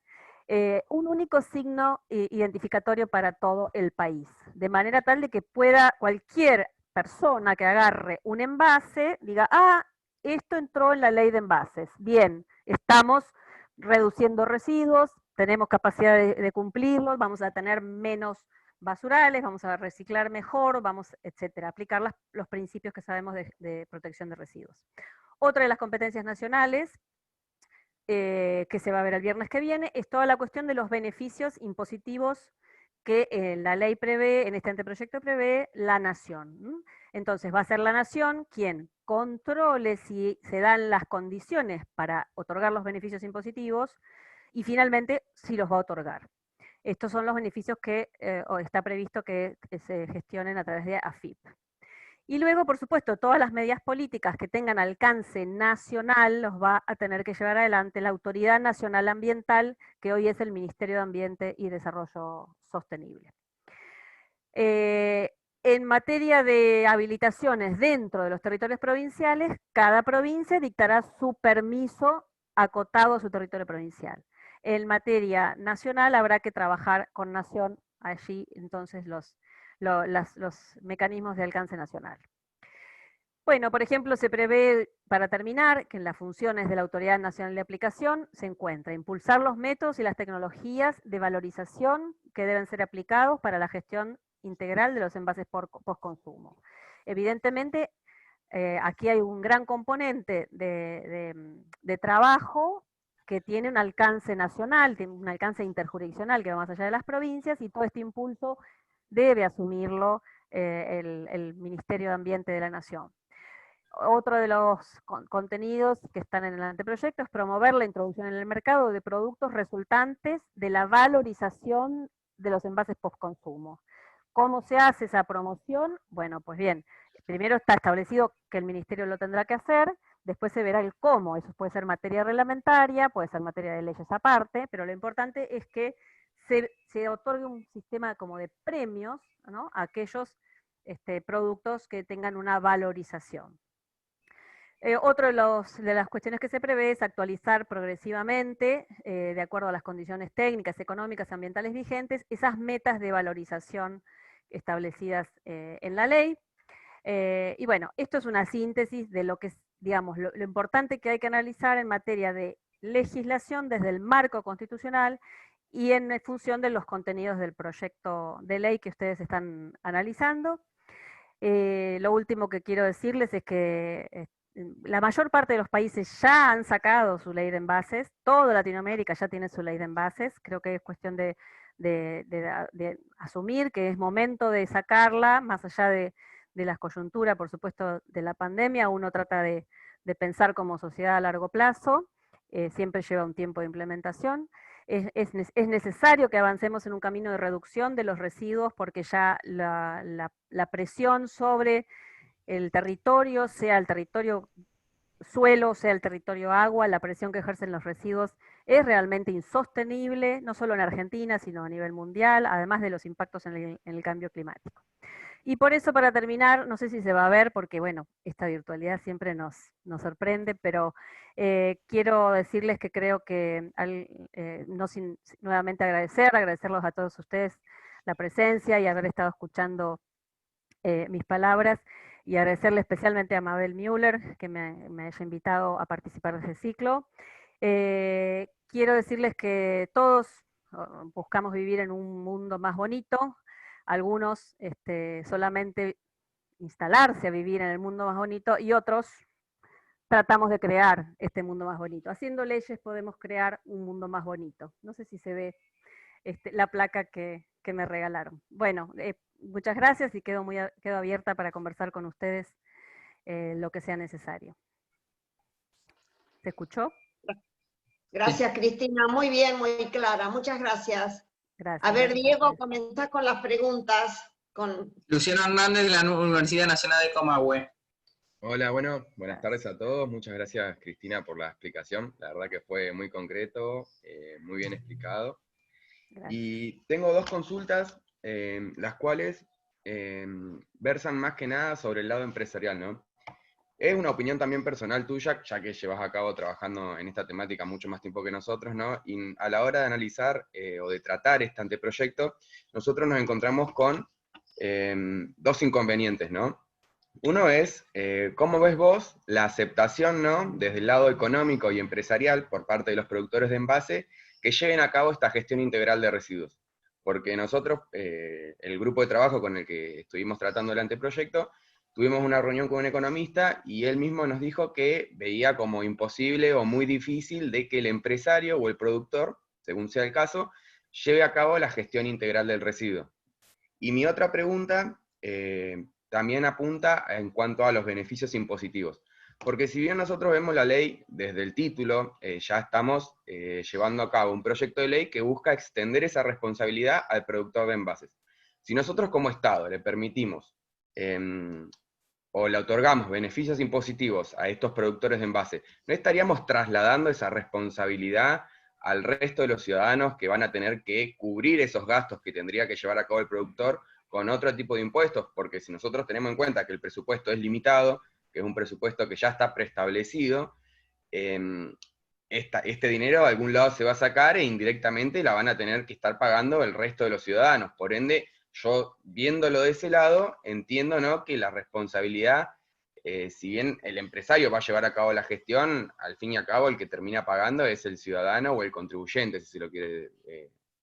Un único signo identificatorio para todo el país, de manera tal de que pueda cualquier persona que agarre un envase, diga, ah, esto entró en la ley de envases. Bien, estamos reduciendo residuos, tenemos capacidad de cumplirlos, vamos a tener menos basurales, vamos a reciclar mejor, vamos, etcétera, aplicar los principios que sabemos de protección de residuos. Otra de las competencias nacionales que se va a ver el viernes que viene es toda la cuestión de los beneficios impositivos que la ley prevé, en este anteproyecto prevé la nación. Entonces va a ser la nación quien controle si se dan las condiciones para otorgar los beneficios impositivos y finalmente si los va a otorgar. Estos son los beneficios que está previsto que se gestionen a través de AFIP. Y luego, por supuesto, todas las medidas políticas que tengan alcance nacional los va a tener que llevar adelante la Autoridad Nacional Ambiental, que hoy es el Ministerio de Ambiente y Desarrollo Sostenible. En materia de habilitaciones dentro de los territorios provinciales, cada provincia dictará su permiso acotado a su territorio provincial. En materia nacional habrá que trabajar con Nación allí, entonces los mecanismos de alcance nacional. Bueno, por ejemplo, se prevé, para terminar, que en las funciones de la Autoridad Nacional de Aplicación se encuentra impulsar los métodos y las tecnologías de valorización que deben ser aplicados para la gestión integral de los envases post-consumo. Evidentemente, aquí hay un gran componente de trabajo que tiene un alcance nacional, tiene un alcance interjurisdiccional que va más allá de las provincias, y todo este impulso debe asumirlo el Ministerio de Ambiente de la Nación. Otro de los contenidos que están en el anteproyecto es promover la introducción en el mercado de productos resultantes de la valorización de los envases post-consumo. ¿Cómo se hace esa promoción? Bueno, pues bien, primero está establecido que el Ministerio lo tendrá que hacer, después se verá el cómo, eso puede ser materia reglamentaria, puede ser materia de leyes aparte, pero lo importante es que se otorgue un sistema como de premios, ¿no?, a aquellos productos que tengan una valorización. Otro de las cuestiones que se prevé es actualizar progresivamente, de acuerdo a las condiciones técnicas, económicas, ambientales vigentes, esas metas de valorización establecidas en la ley. Y bueno, esto es una síntesis de lo que es, digamos, lo importante que hay que analizar en materia de legislación desde el marco constitucional y en función de los contenidos del proyecto de ley que ustedes están analizando. Lo último que quiero decirles es que la mayor parte de los países ya han sacado su ley de envases, toda Latinoamérica ya tiene su ley de envases, creo que es cuestión de asumir que es momento de sacarla, más allá de la coyuntura, por supuesto, de la pandemia, uno trata de pensar como sociedad a largo plazo, siempre lleva un tiempo de implementación. Es necesario que avancemos en un camino de reducción de los residuos porque ya la presión sobre el territorio, sea el territorio suelo, sea el territorio agua, la presión que ejercen los residuos es realmente insostenible, no solo en Argentina, sino a nivel mundial, además de los impactos en el cambio climático. Y por eso, para terminar, no sé si se va a ver, porque bueno, esta virtualidad siempre nos sorprende, pero quiero decirles que creo que, nuevamente agradecerlos a todos ustedes la presencia y haber estado escuchando mis palabras, y agradecerle especialmente a Mabel Müller que me haya invitado a participar de este ciclo. Quiero decirles que todos buscamos vivir en un mundo más bonito, algunos solamente instalarse a vivir en el mundo más bonito, y otros tratamos de crear este mundo más bonito. Haciendo leyes podemos crear un mundo más bonito. No sé si se ve la placa que me regalaron. Bueno, muchas gracias y quedo abierta para conversar con ustedes lo que sea necesario. ¿Se escuchó? Gracias, Cristina. Muy bien, muy clara. Muchas gracias. Gracias. A ver, Diego, comenzá con las preguntas. Luciano Hernández de la Universidad Nacional de Comahue. Hola, bueno, buenas tardes a todos. Muchas gracias, Cristina, por la explicación. La verdad que fue muy concreto, muy bien explicado. Gracias. Y tengo dos consultas, las cuales versan más que nada sobre el lado empresarial, ¿no? Es una opinión también personal tuya, ya que llevas a cabo trabajando en esta temática mucho más tiempo que nosotros, ¿no? Y a la hora de analizar o de tratar este anteproyecto, nosotros nos encontramos con dos inconvenientes, ¿no? Uno es, ¿cómo ves vos la aceptación, ¿no?, desde el lado económico y empresarial por parte de los productores de envase que lleven a cabo esta gestión integral de residuos? Porque nosotros, el grupo de trabajo con el que estuvimos tratando el anteproyecto, tuvimos una reunión con un economista y él mismo nos dijo que veía como imposible o muy difícil de que el empresario o el productor, según sea el caso, lleve a cabo la gestión integral del residuo. Y mi otra pregunta también apunta en cuanto a los beneficios impositivos. Porque si bien nosotros vemos la ley desde el título, ya estamos llevando a cabo un proyecto de ley que busca extender esa responsabilidad al productor de envases. Si nosotros como Estado le permitimos o le otorgamos beneficios impositivos a estos productores de envases, ¿no estaríamos trasladando esa responsabilidad al resto de los ciudadanos que van a tener que cubrir esos gastos que tendría que llevar a cabo el productor con otro tipo de impuestos? Porque si nosotros tenemos en cuenta que el presupuesto es limitado, que es un presupuesto que ya está preestablecido, este dinero de algún lado se va a sacar e indirectamente la van a tener que estar pagando el resto de los ciudadanos. Por ende, yo viéndolo de ese lado, entiendo, ¿no?, que la responsabilidad, si bien el empresario va a llevar a cabo la gestión, al fin y al cabo el que termina pagando es el ciudadano o el contribuyente, si se lo quiere,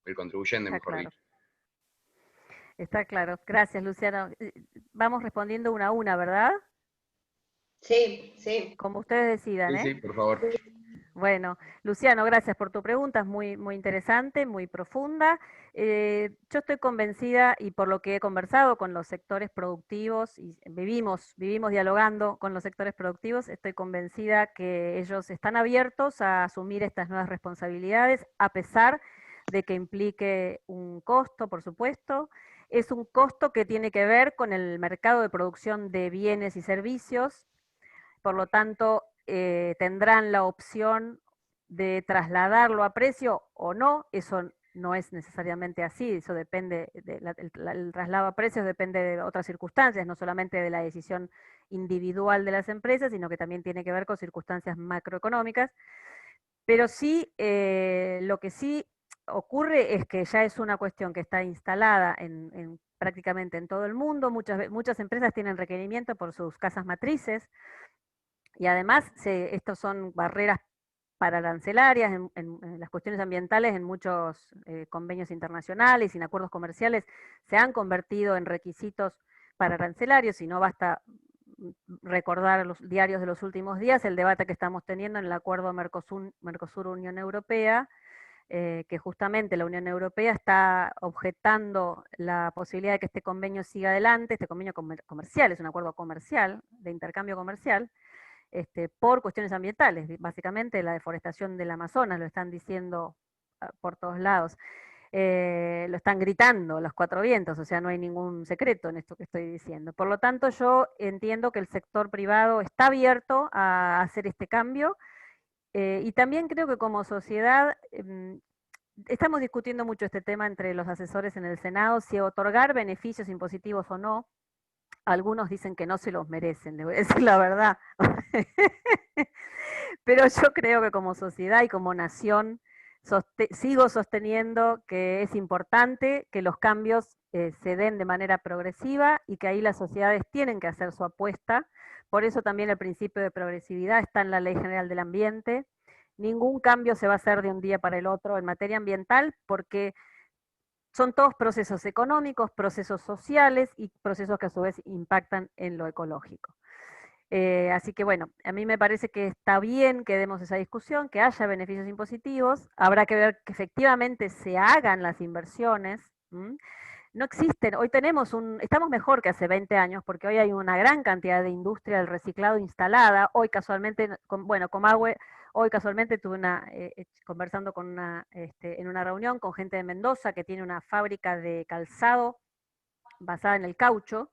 el contribuyente, Está mejor claro. dicho. Está claro. Gracias, Luciano. Vamos respondiendo una a una, ¿verdad? Sí, sí. Como ustedes decidan, Sí, ¿eh? sí, por favor. Bueno, Luciano, gracias por tu pregunta, es muy, muy interesante, muy profunda. Yo estoy convencida, y por lo que he conversado con los sectores productivos, y vivimos dialogando con los sectores productivos, estoy convencida que ellos están abiertos a asumir estas nuevas responsabilidades, a pesar de que implique un costo, por supuesto. Es un costo que tiene que ver con el mercado de producción de bienes y servicios. Por lo tanto, tendrán la opción de trasladarlo a precio o no. Eso no es necesariamente así, eso depende, el traslado a precios depende de otras circunstancias, no solamente de la decisión individual de las empresas, sino que también tiene que ver con circunstancias macroeconómicas. Pero sí, lo que sí ocurre es que ya es una cuestión que está instalada prácticamente en todo el mundo. Muchas empresas tienen requerimiento por sus casas matrices, y además estos son barreras pararancelarias en las cuestiones ambientales. En muchos convenios internacionales y en acuerdos comerciales se han convertido en requisitos pararancelarios, y no basta recordar los diarios de los últimos días, el debate que estamos teniendo en el acuerdo Mercosur-Unión Europea, que justamente la Unión Europea está objetando la posibilidad de que este convenio siga adelante. Este convenio comercial es un acuerdo comercial, de intercambio comercial, por cuestiones ambientales. Básicamente la deforestación del Amazonas, lo están diciendo por todos lados. Lo están gritando los cuatro vientos, o sea, no hay ningún secreto en esto que estoy diciendo. Por lo tanto, yo entiendo que el sector privado está abierto a hacer este cambio, y también creo que como sociedad estamos discutiendo mucho este tema entre los asesores en el Senado, si otorgar beneficios impositivos o no. Algunos dicen que no se los merecen, les voy a decir la verdad. Pero yo creo que como sociedad y como nación sigo sosteniendo que es importante que los cambios se den de manera progresiva, y que ahí las sociedades tienen que hacer su apuesta. Por eso también el principio de progresividad está en la Ley General del Ambiente. Ningún cambio se va a hacer de un día para el otro en materia ambiental, porque son todos procesos económicos, procesos sociales y procesos que a su vez impactan en lo ecológico. Así que bueno, a mí me parece que está bien que demos esa discusión, que haya beneficios impositivos. Habrá que ver que efectivamente se hagan las inversiones. No existen, hoy estamos mejor que hace 20 años, porque hoy hay una gran cantidad de industria del reciclado instalada. Hoy casualmente, Comahue, hoy casualmente estuve conversando en una reunión con gente de Mendoza que tiene una fábrica de calzado basada en el caucho.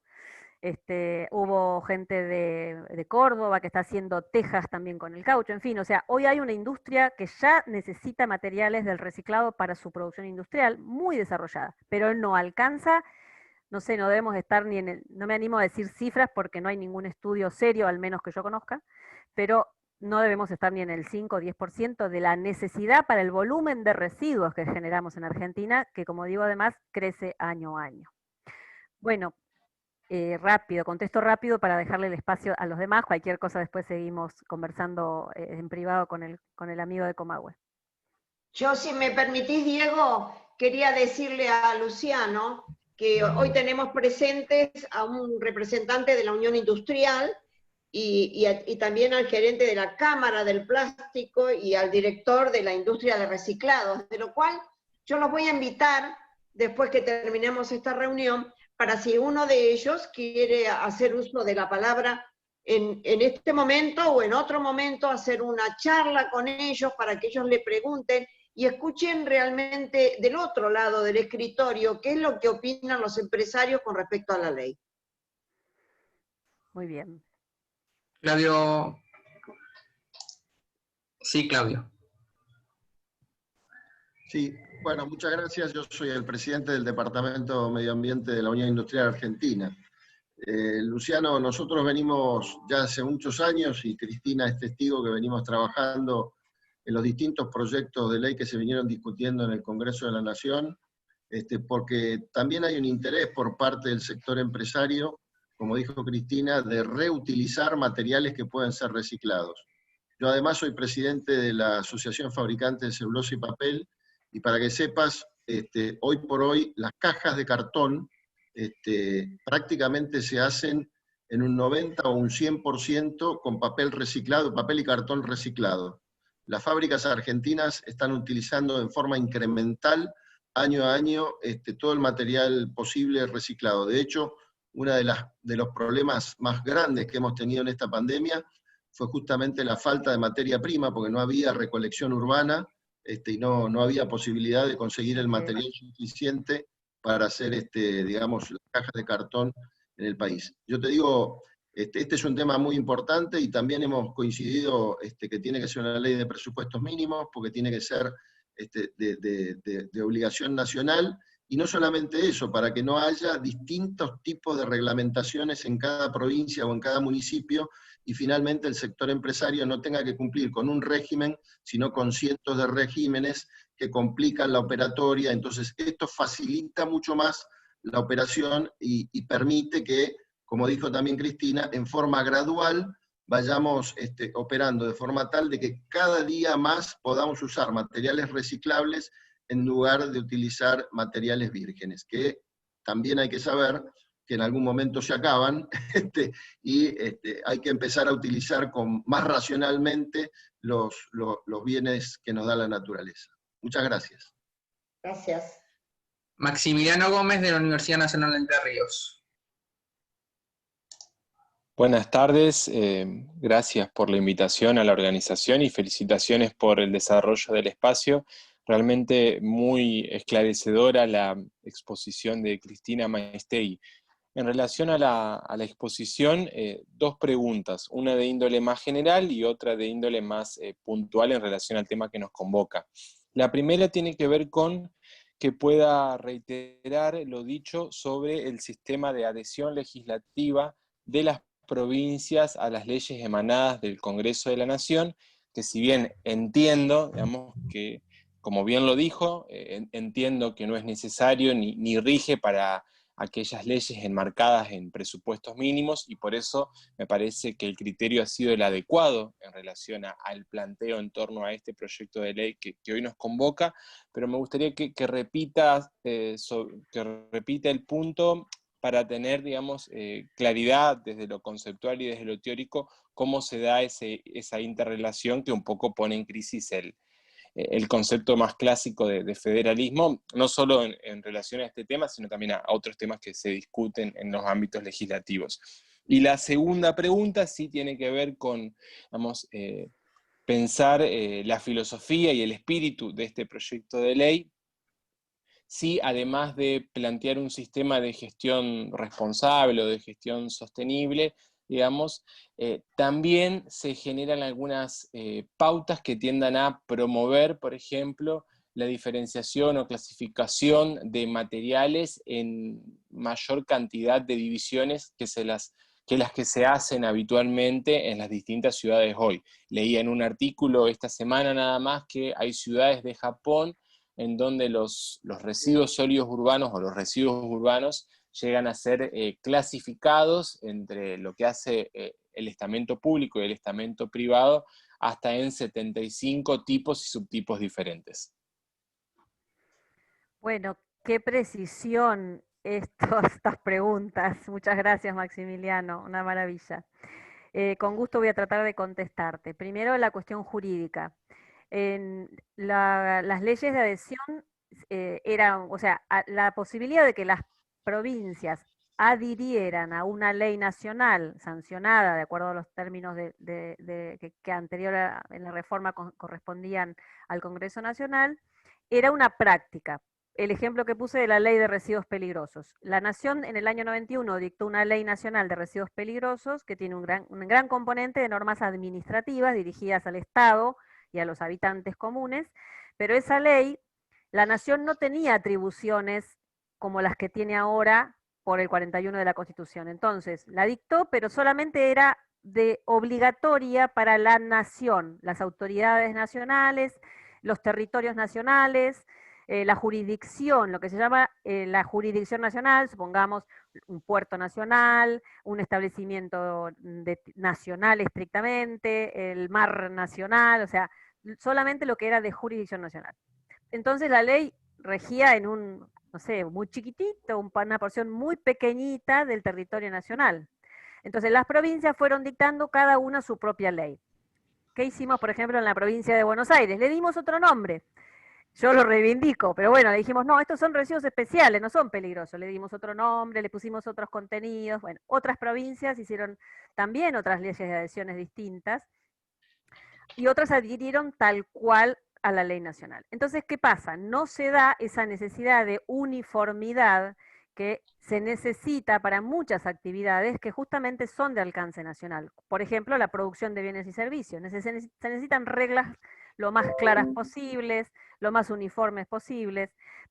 Hubo gente de Córdoba que está haciendo tejas también con el caucho. En fin, o sea, hoy hay una industria que ya necesita materiales del reciclado para su producción industrial muy desarrollada, pero no alcanza. No sé, no debemos estar no me animo a decir cifras porque no hay ningún estudio serio, al menos que yo conozca, pero no debemos estar ni en el 5 o 10% de la necesidad para el volumen de residuos que generamos en Argentina, que, como digo, además crece año a año. Bueno, contesto rápido para dejarle el espacio a los demás. Cualquier cosa después seguimos conversando en privado con el amigo de Comahue. Yo, si me permitís, Diego, quería decirle a Luciano que hoy tenemos presentes a un representante de la Unión Industrial y también al gerente de la Cámara del Plástico y al director de la industria de reciclados, de lo cual Yo los voy a invitar, después que terminemos esta reunión, para si uno de ellos quiere hacer uso de la palabra en este momento o en otro momento, hacer una charla con ellos para que ellos le pregunten y escuchen realmente del otro lado del escritorio qué es lo que opinan los empresarios con respecto a la ley. Muy bien. Claudio. Sí, Claudio. Sí, bueno, muchas gracias. Yo soy el presidente del Departamento de Medio Ambiente de la Unión Industrial Argentina. Luciano, nosotros venimos ya hace muchos años, y Cristina es testigo, que venimos trabajando en los distintos proyectos de ley que se vinieron discutiendo en el Congreso de la Nación, porque también hay un interés por parte del sector empresario, como dijo Cristina, de reutilizar materiales que pueden ser reciclados. Yo además soy presidente de la Asociación Fabricante de Celulosa y Papel, y para que sepas, hoy por hoy las cajas de cartón prácticamente se hacen en un 90 o un 100% con papel reciclado, papel y cartón reciclado. Las fábricas argentinas están utilizando en forma incremental, año a año, todo el material posible reciclado. De hecho, uno de los problemas más grandes que hemos tenido en esta pandemia fue justamente la falta de materia prima, porque no había recolección urbana, y no había posibilidad de conseguir el material suficiente para hacer, digamos, las cajas de cartón en el país. Yo te digo, este es un tema muy importante, y también hemos coincidido que tiene que ser una ley de presupuestos mínimos, porque tiene que ser de obligación nacional, y no solamente eso, para que no haya distintos tipos de reglamentaciones en cada provincia o en cada municipio, y finalmente el sector empresario no tenga que cumplir con un régimen, sino con cientos de regímenes que complican la operatoria. Entonces esto facilita mucho más la operación y permite que, como dijo también Cristina, en forma gradual vayamos operando de forma tal de que cada día más podamos usar materiales reciclables en lugar de utilizar materiales vírgenes, que también hay que saber que en algún momento se acaban, y hay que empezar a utilizar más racionalmente los bienes que nos da la naturaleza. Muchas gracias. Gracias. Maximiliano Gómez, de la Universidad Nacional de Entre Ríos. Buenas tardes, gracias por la invitación a la organización y felicitaciones por el desarrollo del espacio. Realmente muy esclarecedora la exposición de Cristina Maestegui. En relación a la exposición, dos preguntas, una de índole más general y otra de índole más puntual en relación al tema que nos convoca. La primera tiene que ver con que pueda reiterar lo dicho sobre el sistema de adhesión legislativa de las provincias a las leyes emanadas del Congreso de la Nación, que si bien entiendo, digamos, que como bien lo dijo, entiendo que no es necesario ni rige para aquellas leyes enmarcadas en presupuestos mínimos, y por eso me parece que el criterio ha sido el adecuado en relación al planteo en torno a este proyecto de ley que hoy nos convoca, pero me gustaría que repita el punto para tener, digamos, claridad desde lo conceptual y desde lo teórico, cómo se da esa interrelación que un poco pone en crisis el concepto más clásico de federalismo, no solo en relación a este tema, sino también a otros temas que se discuten en los ámbitos legislativos. Y la segunda pregunta sí tiene que ver con, vamos, pensar la filosofía y el espíritu de este proyecto de ley, si además de plantear un sistema de gestión responsable o de gestión sostenible, digamos, también se generan algunas pautas que tiendan a promover, por ejemplo, la diferenciación o clasificación de materiales en mayor cantidad de divisiones que las que se hacen habitualmente en las distintas ciudades hoy. Leía en un artículo esta semana nada más que hay ciudades de Japón en donde los residuos sólidos urbanos o los residuos urbanos llegan a ser clasificados entre lo que hace el estamento público y el estamento privado hasta en 75 tipos y subtipos diferentes. Bueno, qué precisión estas preguntas. Muchas gracias, Maximiliano, una maravilla. Con gusto voy a tratar de contestarte. Primero, la cuestión jurídica. Las leyes de adhesión o sea, la posibilidad de que las provincias adhirieran a una ley nacional sancionada de acuerdo a los términos que anterior en la reforma correspondían al Congreso Nacional, era una práctica. El ejemplo que puse de la ley de residuos peligrosos. La Nación en el año 91 dictó una ley nacional de residuos peligrosos que tiene un gran componente de normas administrativas dirigidas al Estado y a los habitantes comunes, pero esa ley, la Nación no tenía atribuciones como las que tiene ahora por el 41 de la Constitución. Entonces, la dictó, pero solamente era obligatoria para la Nación, las autoridades nacionales, los territorios nacionales, la jurisdicción, lo que se llama la jurisdicción nacional, supongamos un puerto nacional, un establecimiento nacional estrictamente, el mar nacional, o sea, solamente lo que era de jurisdicción nacional. Entonces la ley regía en un, no sé, muy chiquitito, una porción muy pequeñita del territorio nacional. Entonces las provincias fueron dictando cada una su propia ley. ¿Qué hicimos, por ejemplo, en la provincia de Buenos Aires? Le dimos otro nombre. Yo lo reivindico, pero bueno, le dijimos, no, estos son residuos especiales, no son peligrosos. Le dimos otro nombre, le pusimos otros contenidos. Bueno, otras provincias hicieron también otras leyes de adhesiones distintas y otras adhirieron tal cual a la ley nacional. Entonces, ¿qué pasa? No se da esa necesidad de uniformidad que se necesita para muchas actividades que justamente son de alcance nacional. Por ejemplo, la producción de bienes y servicios. Se necesitan reglas lo más claras posibles, lo más uniformes posibles,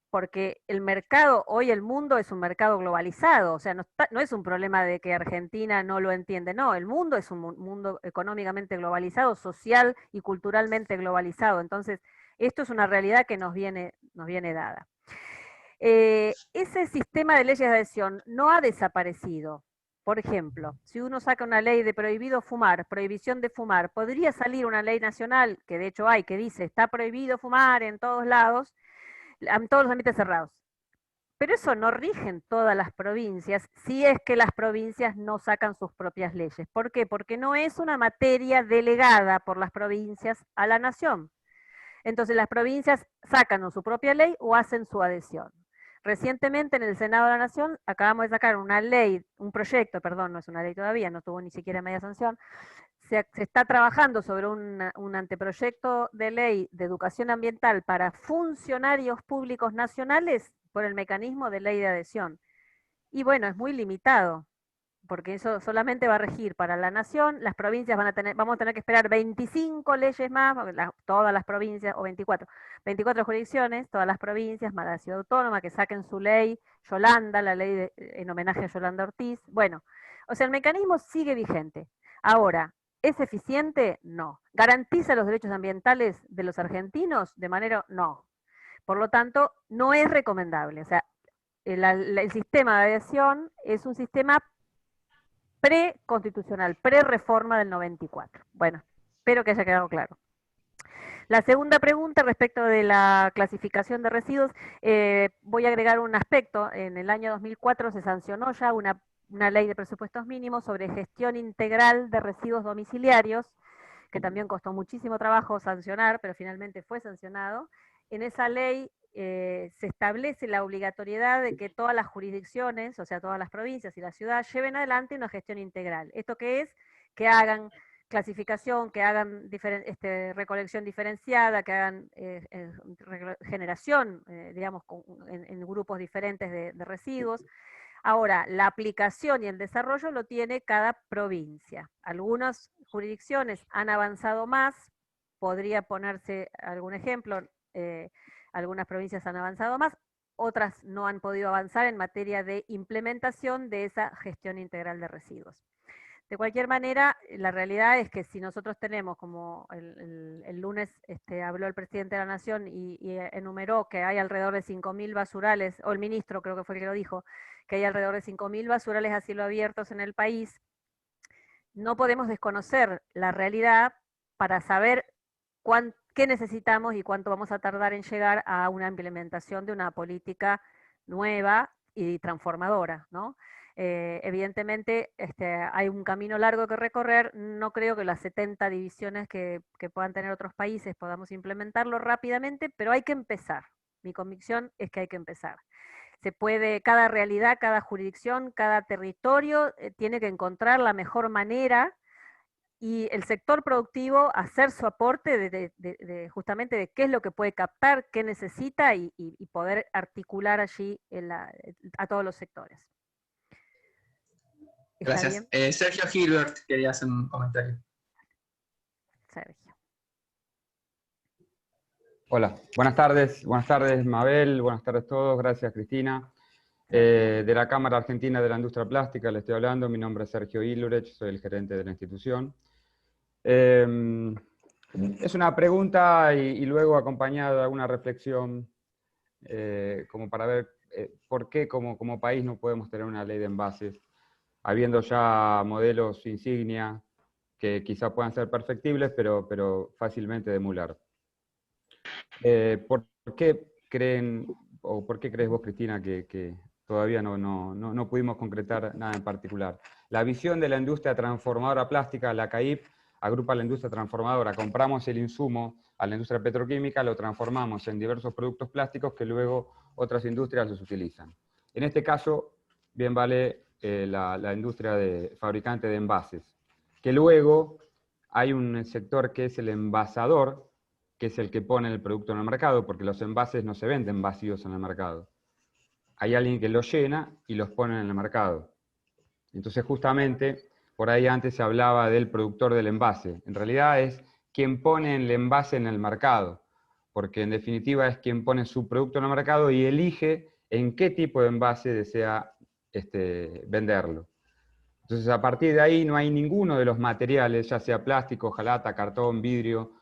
porque el mercado, hoy el mundo es un mercado globalizado, o sea, no es un problema de que Argentina no lo entiende, no, el mundo es un mundo económicamente globalizado, social y culturalmente globalizado, entonces esto es una realidad que nos viene dada. Ese sistema de leyes de adhesión no ha desaparecido. Por ejemplo, si uno saca una ley de prohibido fumar, prohibición de fumar, podría salir una ley nacional, que de hecho hay, que dice, está prohibido fumar en todos lados, en todos los ambientes cerrados. Pero eso no rige en todas las provincias, si es que las provincias no sacan sus propias leyes. ¿Por qué? Porque no es una materia delegada por las provincias a la nación. Entonces las provincias sacan su propia ley o hacen su adhesión. Recientemente en el Senado de la Nación acabamos de sacar una ley, un proyecto, perdón, no es una ley todavía, no tuvo ni siquiera media sanción, se está trabajando sobre un anteproyecto de ley de educación ambiental para funcionarios públicos nacionales por el mecanismo de ley de adhesión. Y bueno, es muy limitado, porque eso solamente va a regir para la nación, las provincias vamos a tener que esperar 25 leyes más, todas las provincias, o 24 jurisdicciones, todas las provincias, más la ciudad autónoma, que saquen su ley, Yolanda, la ley en homenaje a Yolanda Ortiz. Bueno, o sea, el mecanismo sigue vigente. Ahora, ¿es eficiente? No. ¿Garantiza los derechos ambientales de los argentinos? De manera, no. Por lo tanto, no es recomendable. O sea, el sistema de adhesión es un sistema preconstitucional, pre-reforma del 94. Bueno, espero que haya quedado claro. La segunda pregunta respecto de la clasificación de residuos, voy a agregar un aspecto. En el año 2004 se sancionó ya una ley de presupuestos mínimos sobre gestión integral de residuos domiciliarios, que también costó muchísimo trabajo sancionar, pero finalmente fue sancionado. En esa ley se establece la obligatoriedad de que todas las jurisdicciones, o sea, todas las provincias y la ciudad, lleven adelante una gestión integral. ¿Esto qué es? Que hagan clasificación, que hagan recolección diferenciada, que hagan generación, digamos, en grupos diferentes de residuos. Ahora, la aplicación y el desarrollo lo tiene cada provincia. Algunas jurisdicciones han avanzado más, podría ponerse algún ejemplo, algunas provincias han avanzado más, otras no han podido avanzar en materia de implementación de esa gestión integral de residuos. De cualquier manera, la realidad es que si nosotros tenemos, como el lunes habló el presidente de la Nación y enumeró que hay alrededor de 5.000 basurales, o el ministro creo que fue el que lo dijo, que hay alrededor de 5.000 basurales a cielo abiertos en el país, no podemos desconocer la realidad para saber qué necesitamos y cuánto vamos a tardar en llegar a una implementación de una política nueva y transformadora, ¿no? Evidentemente hay un camino largo que recorrer, no creo que las 70 divisiones que puedan tener otros países podamos implementarlo rápidamente, pero hay que empezar. Mi convicción es que hay que empezar. Se puede, cada realidad, cada jurisdicción, cada territorio tiene que encontrar la mejor manera, y el sector productivo hacer su aporte justamente de qué es lo que puede captar, qué necesita, y poder articular allí a todos los sectores. Gracias. Sergio Gilbert quería hacer un comentario. Sergio. Hola, buenas tardes Mabel, buenas tardes a todos, gracias Cristina. De la Cámara Argentina de la Industria Plástica le estoy hablando, mi nombre es Sergio Ilurech, soy el gerente de la institución. Es una pregunta y luego acompañada de una reflexión como para ver por qué como país no podemos tener una ley de envases, habiendo ya modelos insignia que quizá puedan ser perfectibles, pero fácilmente de emular. ¿Por qué creen, o por qué crees vos, Cristina, que todavía no pudimos concretar nada en particular? La visión de la industria transformadora plástica, la CAIP, agrupa la industria transformadora. Compramos el insumo a la industria petroquímica, lo transformamos en diversos productos plásticos que luego otras industrias los utilizan. En este caso, bien vale la industria fabricante de envases, que luego hay un sector que es el envasador, que es el que pone el producto en el mercado, porque los envases no se venden vacíos en el mercado. Hay alguien que los llena y los pone en el mercado. Entonces, justamente, por ahí antes se hablaba del productor del envase. En realidad es quien pone el envase en el mercado, porque en definitiva es quien pone su producto en el mercado y elige en qué tipo de envase desea venderlo. Entonces, a partir de ahí no hay ninguno de los materiales, ya sea plástico, hojalata, cartón, vidrio,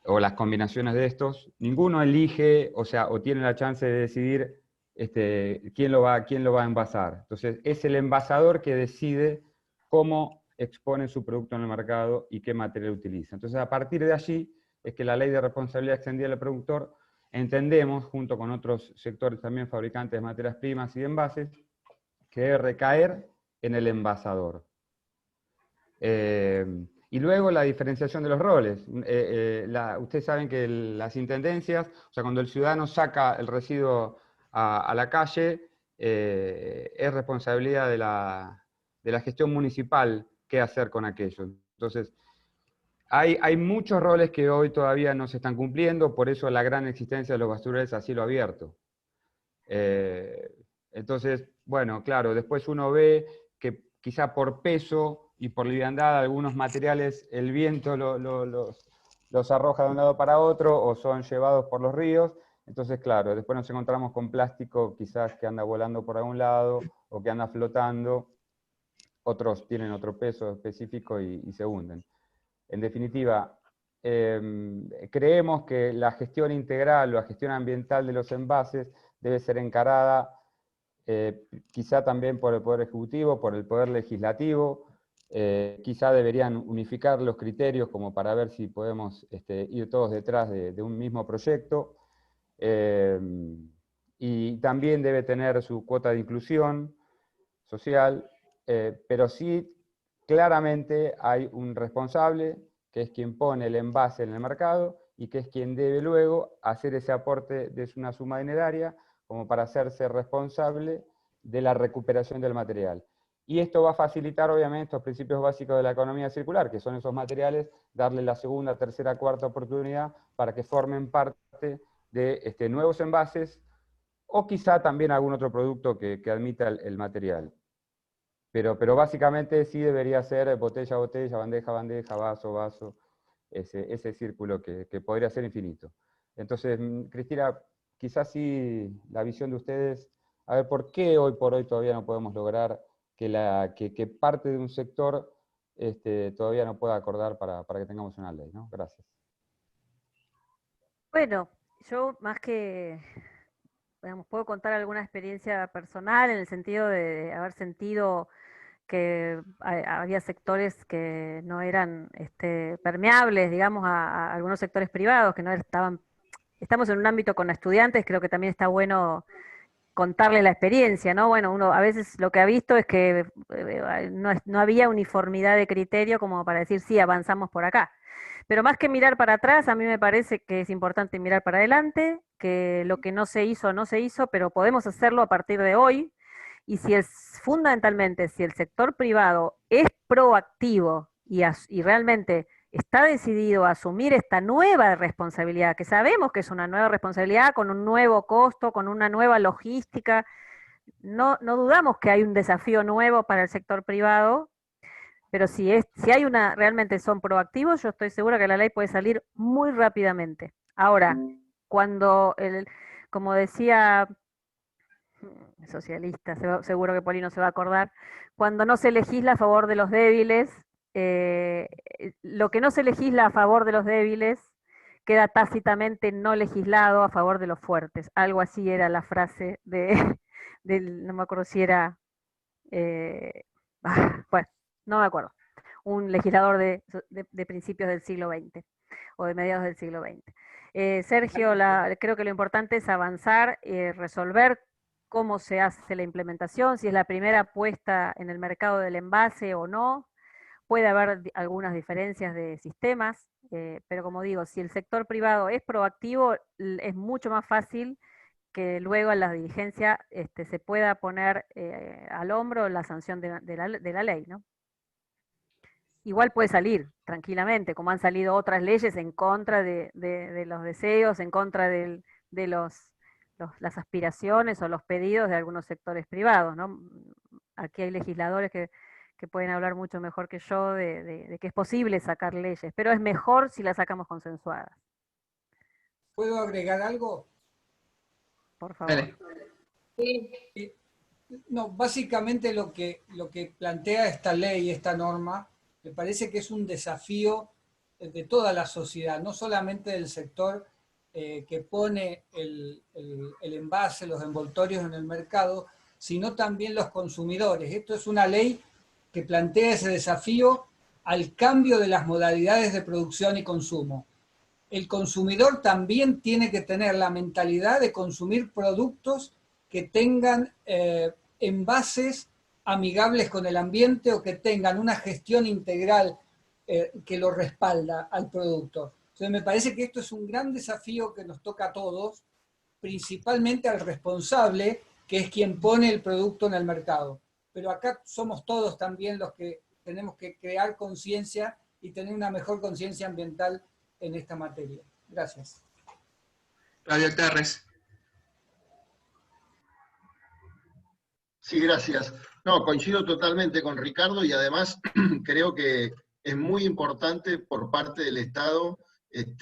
o las combinaciones de estos, ninguno elige, o tiene la chance de decidir quién lo va a envasar. Entonces, es el envasador que decide cómo expone su producto en el mercado y qué material utiliza. Entonces, a partir de allí, es que la ley de responsabilidad extendida del productor, entendemos, junto con otros sectores también fabricantes de materias primas y de envases, que debe recaer en el envasador. Y luego la diferenciación de los roles. Ustedes saben que las intendencias, o sea, cuando el ciudadano saca el residuo a la calle, es responsabilidad de la gestión municipal qué hacer con aquello. Entonces, hay muchos roles que hoy todavía no se están cumpliendo, por eso la gran existencia de los basureros a cielo abierto. Entonces, bueno, claro, después uno ve que quizá por peso y por liviandad algunos materiales el viento los arroja de un lado para otro o son llevados por los ríos. Entonces, claro, después nos encontramos con plástico quizás que anda volando por algún lado o que anda flotando. Otros tienen otro peso específico y se hunden. En definitiva, creemos que la gestión integral o la gestión ambiental de los envases debe ser encarada quizá también por el Poder Ejecutivo, por el Poder Legislativo. Quizá deberían unificar los criterios como para ver si podemos ir todos detrás de un mismo proyecto. Y también debe tener su cuota de inclusión social, pero sí claramente hay un responsable, que es quien pone el envase en el mercado y que es quien debe luego hacer ese aporte de una suma dineraria como para hacerse responsable de la recuperación del material. Y esto va a facilitar, obviamente, estos principios básicos de la economía circular, que son esos materiales, darle la segunda, tercera, cuarta oportunidad para que formen parte de nuevos envases, o quizá también algún otro producto que admita el material. Pero básicamente sí debería ser botella a botella, bandeja a bandeja, vaso a vaso, ese círculo que podría ser infinito. Entonces, Cristina, quizás sí la visión de ustedes, a ver, ¿por qué hoy por hoy todavía no podemos lograr que parte de un sector todavía no pueda acordar para que tengamos una ley, ¿no? Gracias. Bueno, yo más que, digamos, puedo contar alguna experiencia personal en el sentido de haber sentido que había sectores que no eran permeables, digamos, a algunos sectores privados, que no estaban. Estamos en un ámbito con estudiantes, creo que también está bueno contarle la experiencia, ¿no? Bueno, uno a veces lo que ha visto es que no había uniformidad de criterio como para decir, sí, avanzamos por acá. Pero más que mirar para atrás, a mí me parece que es importante mirar para adelante que lo que no se hizo, no se hizo, pero podemos hacerlo a partir de hoy. Y si fundamentalmente, si el sector privado es proactivo y realmente está decidido a asumir esta nueva responsabilidad, que sabemos que es una nueva responsabilidad con un nuevo costo, con una nueva logística, no dudamos que hay un desafío nuevo para el sector privado, pero si hay realmente son proactivos, yo estoy segura que la ley puede salir muy rápidamente. Ahora, como decía socialista, seguro que Polino se va a acordar, cuando no se legisla a favor de los débiles, lo que no se legisla a favor de los débiles queda tácitamente no legislado a favor de los fuertes. Algo así era la frase no me acuerdo si era, bueno, no me acuerdo, un legislador de principios del siglo XX o de mediados del siglo XX. Sergio, creo que lo importante es avanzar, resolver cómo se hace la implementación, si es la primera puesta en el mercado del envase o no. Puede haber algunas diferencias de sistemas, pero como digo, si el sector privado es proactivo, es mucho más fácil que luego en la dirigencia se pueda poner al hombro la sanción de la ley, ¿no? Igual puede salir tranquilamente, como han salido otras leyes en contra de los deseos, en contra de las aspiraciones o los pedidos de algunos sectores privados, ¿no? Aquí hay legisladores que pueden hablar mucho mejor que yo de que es posible sacar leyes, pero es mejor si las sacamos consensuadas. ¿Puedo agregar algo? Por favor. No, básicamente lo que plantea esta ley, esta norma, me parece que es un desafío de toda la sociedad, no solamente del sector que pone el envase, los envoltorios en el mercado, sino también los consumidores. Esto es una ley que plantea ese desafío al cambio de las modalidades de producción y consumo. El consumidor también tiene que tener la mentalidad de consumir productos que tengan envases amigables con el ambiente o que tengan una gestión integral que lo respalda al producto. Entonces me parece que esto es un gran desafío que nos toca a todos, principalmente al responsable, que es quien pone el producto en el mercado. Pero acá somos todos también los que tenemos que crear conciencia y tener una mejor conciencia ambiental en esta materia. Gracias. Claudio Terres. Sí, gracias. No, coincido totalmente con Ricardo y además creo que es muy importante por parte del Estado,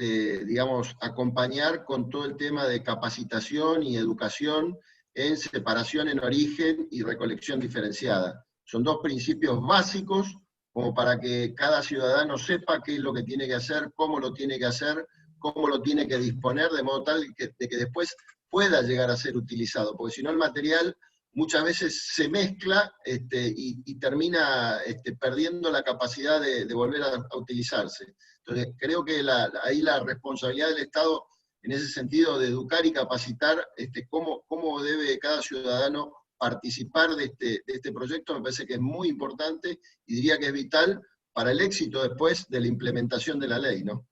digamos, acompañar con todo el tema de capacitación y educación en separación en origen y recolección diferenciada. Son dos principios básicos como para que cada ciudadano sepa qué es lo que tiene que hacer, cómo lo tiene que hacer, cómo lo tiene que disponer, de modo tal de que después pueda llegar a ser utilizado, porque si no el material muchas veces se mezcla y termina perdiendo la capacidad de volver a utilizarse. Entonces creo que ahí la responsabilidad del Estado en ese sentido de educar y capacitar cómo debe cada ciudadano participar de este proyecto, me parece que es muy importante y diría que es vital para el éxito después de la implementación de la ley, ¿no?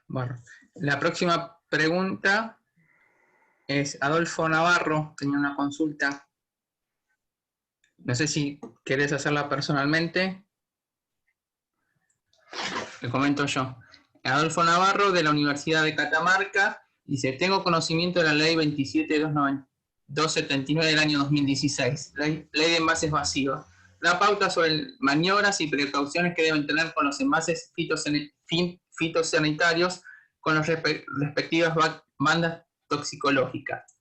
Bueno, la próxima pregunta es Adolfo Navarro, tenía una consulta. No sé si querés hacerla personalmente. Le comento yo. Adolfo Navarro, de la Universidad de Catamarca, dice: tengo conocimiento de la ley 27.279 del año 2016, ley de envases vacíos. Da pauta sobre maniobras y precauciones que deben tener con los envases fitosanitarios con las respectivas bandas toxicológicas.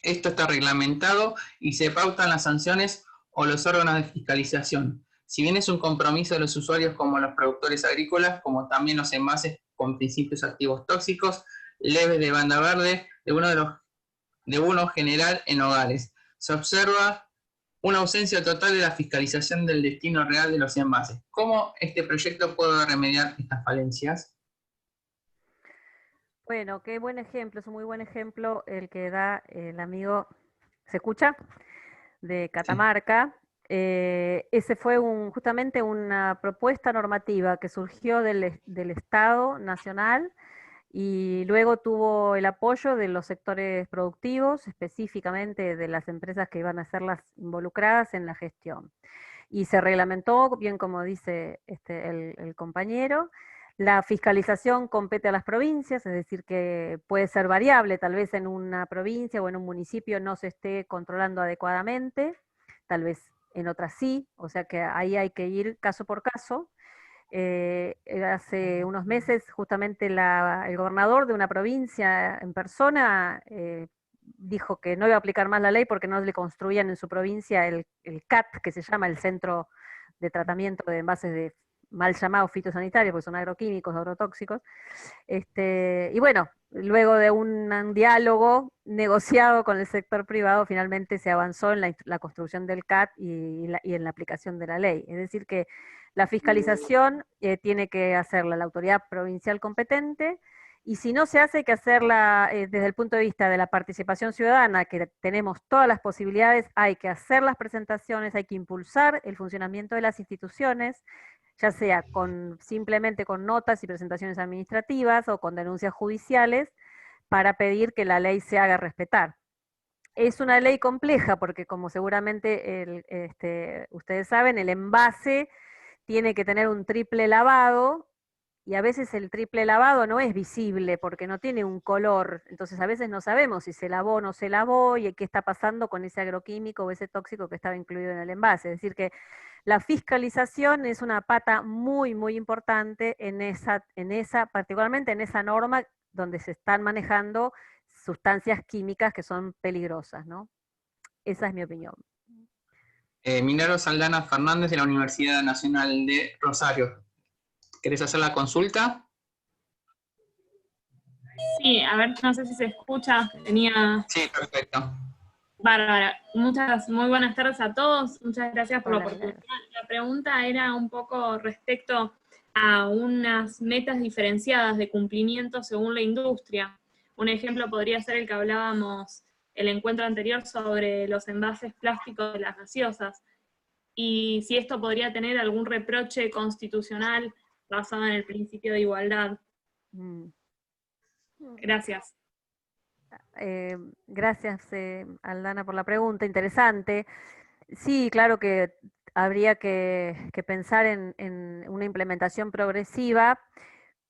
Esto está reglamentado y se pautan las sanciones o los órganos de fiscalización. Si bien es un compromiso de los usuarios como los productores agrícolas, como también los envases con principios activos tóxicos, leves de banda verde, de uno general en hogares. Se observa una ausencia total de la fiscalización del destino real de los envases. ¿Cómo este proyecto puede remediar estas falencias? Bueno, qué buen ejemplo, es un muy buen ejemplo el que da el amigo, ¿se escucha? De Catamarca. Sí. Ese fue justamente una propuesta normativa que surgió del Estado Nacional y luego tuvo el apoyo de los sectores productivos, específicamente de las empresas que iban a ser las involucradas en la gestión. Y se reglamentó, bien como dice el compañero, la fiscalización compete a las provincias, es decir, que puede ser variable, tal vez en una provincia o en un municipio no se esté controlando adecuadamente, tal vez en otras sí, o sea que ahí hay que ir caso por caso. Hace unos meses justamente el gobernador de una provincia en persona dijo que no iba a aplicar más la ley porque no le construían en su provincia el CAT, que se llama el Centro de Tratamiento de Envases de mal llamados fitosanitarios, porque son agroquímicos, agrotóxicos. Y bueno, luego de un diálogo negociado con el sector privado, finalmente se avanzó en la construcción del CAT y en la aplicación de la ley. Es decir que la fiscalización tiene que hacerla la autoridad provincial competente, y si no se hace, hay que hacerla desde el punto de vista de la participación ciudadana, que tenemos todas las posibilidades, hay que hacer las presentaciones, hay que impulsar el funcionamiento de las instituciones, ya sea simplemente con notas y presentaciones administrativas o con denuncias judiciales, para pedir que la ley se haga respetar. Es una ley compleja porque, como seguramente ustedes saben, el envase tiene que tener un triple lavado, y a veces el triple lavado no es visible porque no tiene un color, entonces a veces no sabemos si se lavó o no se lavó y qué está pasando con ese agroquímico o ese tóxico que estaba incluido en el envase. Es decir que la fiscalización es una pata muy, muy importante particularmente en esa norma donde se están manejando sustancias químicas que son peligrosas, ¿no? Esa es mi opinión. Milagros Aldana Fernández, de la Universidad Nacional de Rosario. ¿Querés hacer la consulta? Sí, a ver, no sé si se escucha. Sí, perfecto. Bárbara. Muy buenas tardes a todos. Muchas gracias por la oportunidad. La pregunta era un poco respecto a unas metas diferenciadas de cumplimiento según la industria. Un ejemplo podría ser el que hablábamos el encuentro anterior sobre los envases plásticos de las gaseosas. Y si esto podría tener algún reproche constitucional basado en el principio de igualdad. Gracias. Gracias, Aldana, por la pregunta, interesante. Sí, claro que habría que pensar en una implementación progresiva,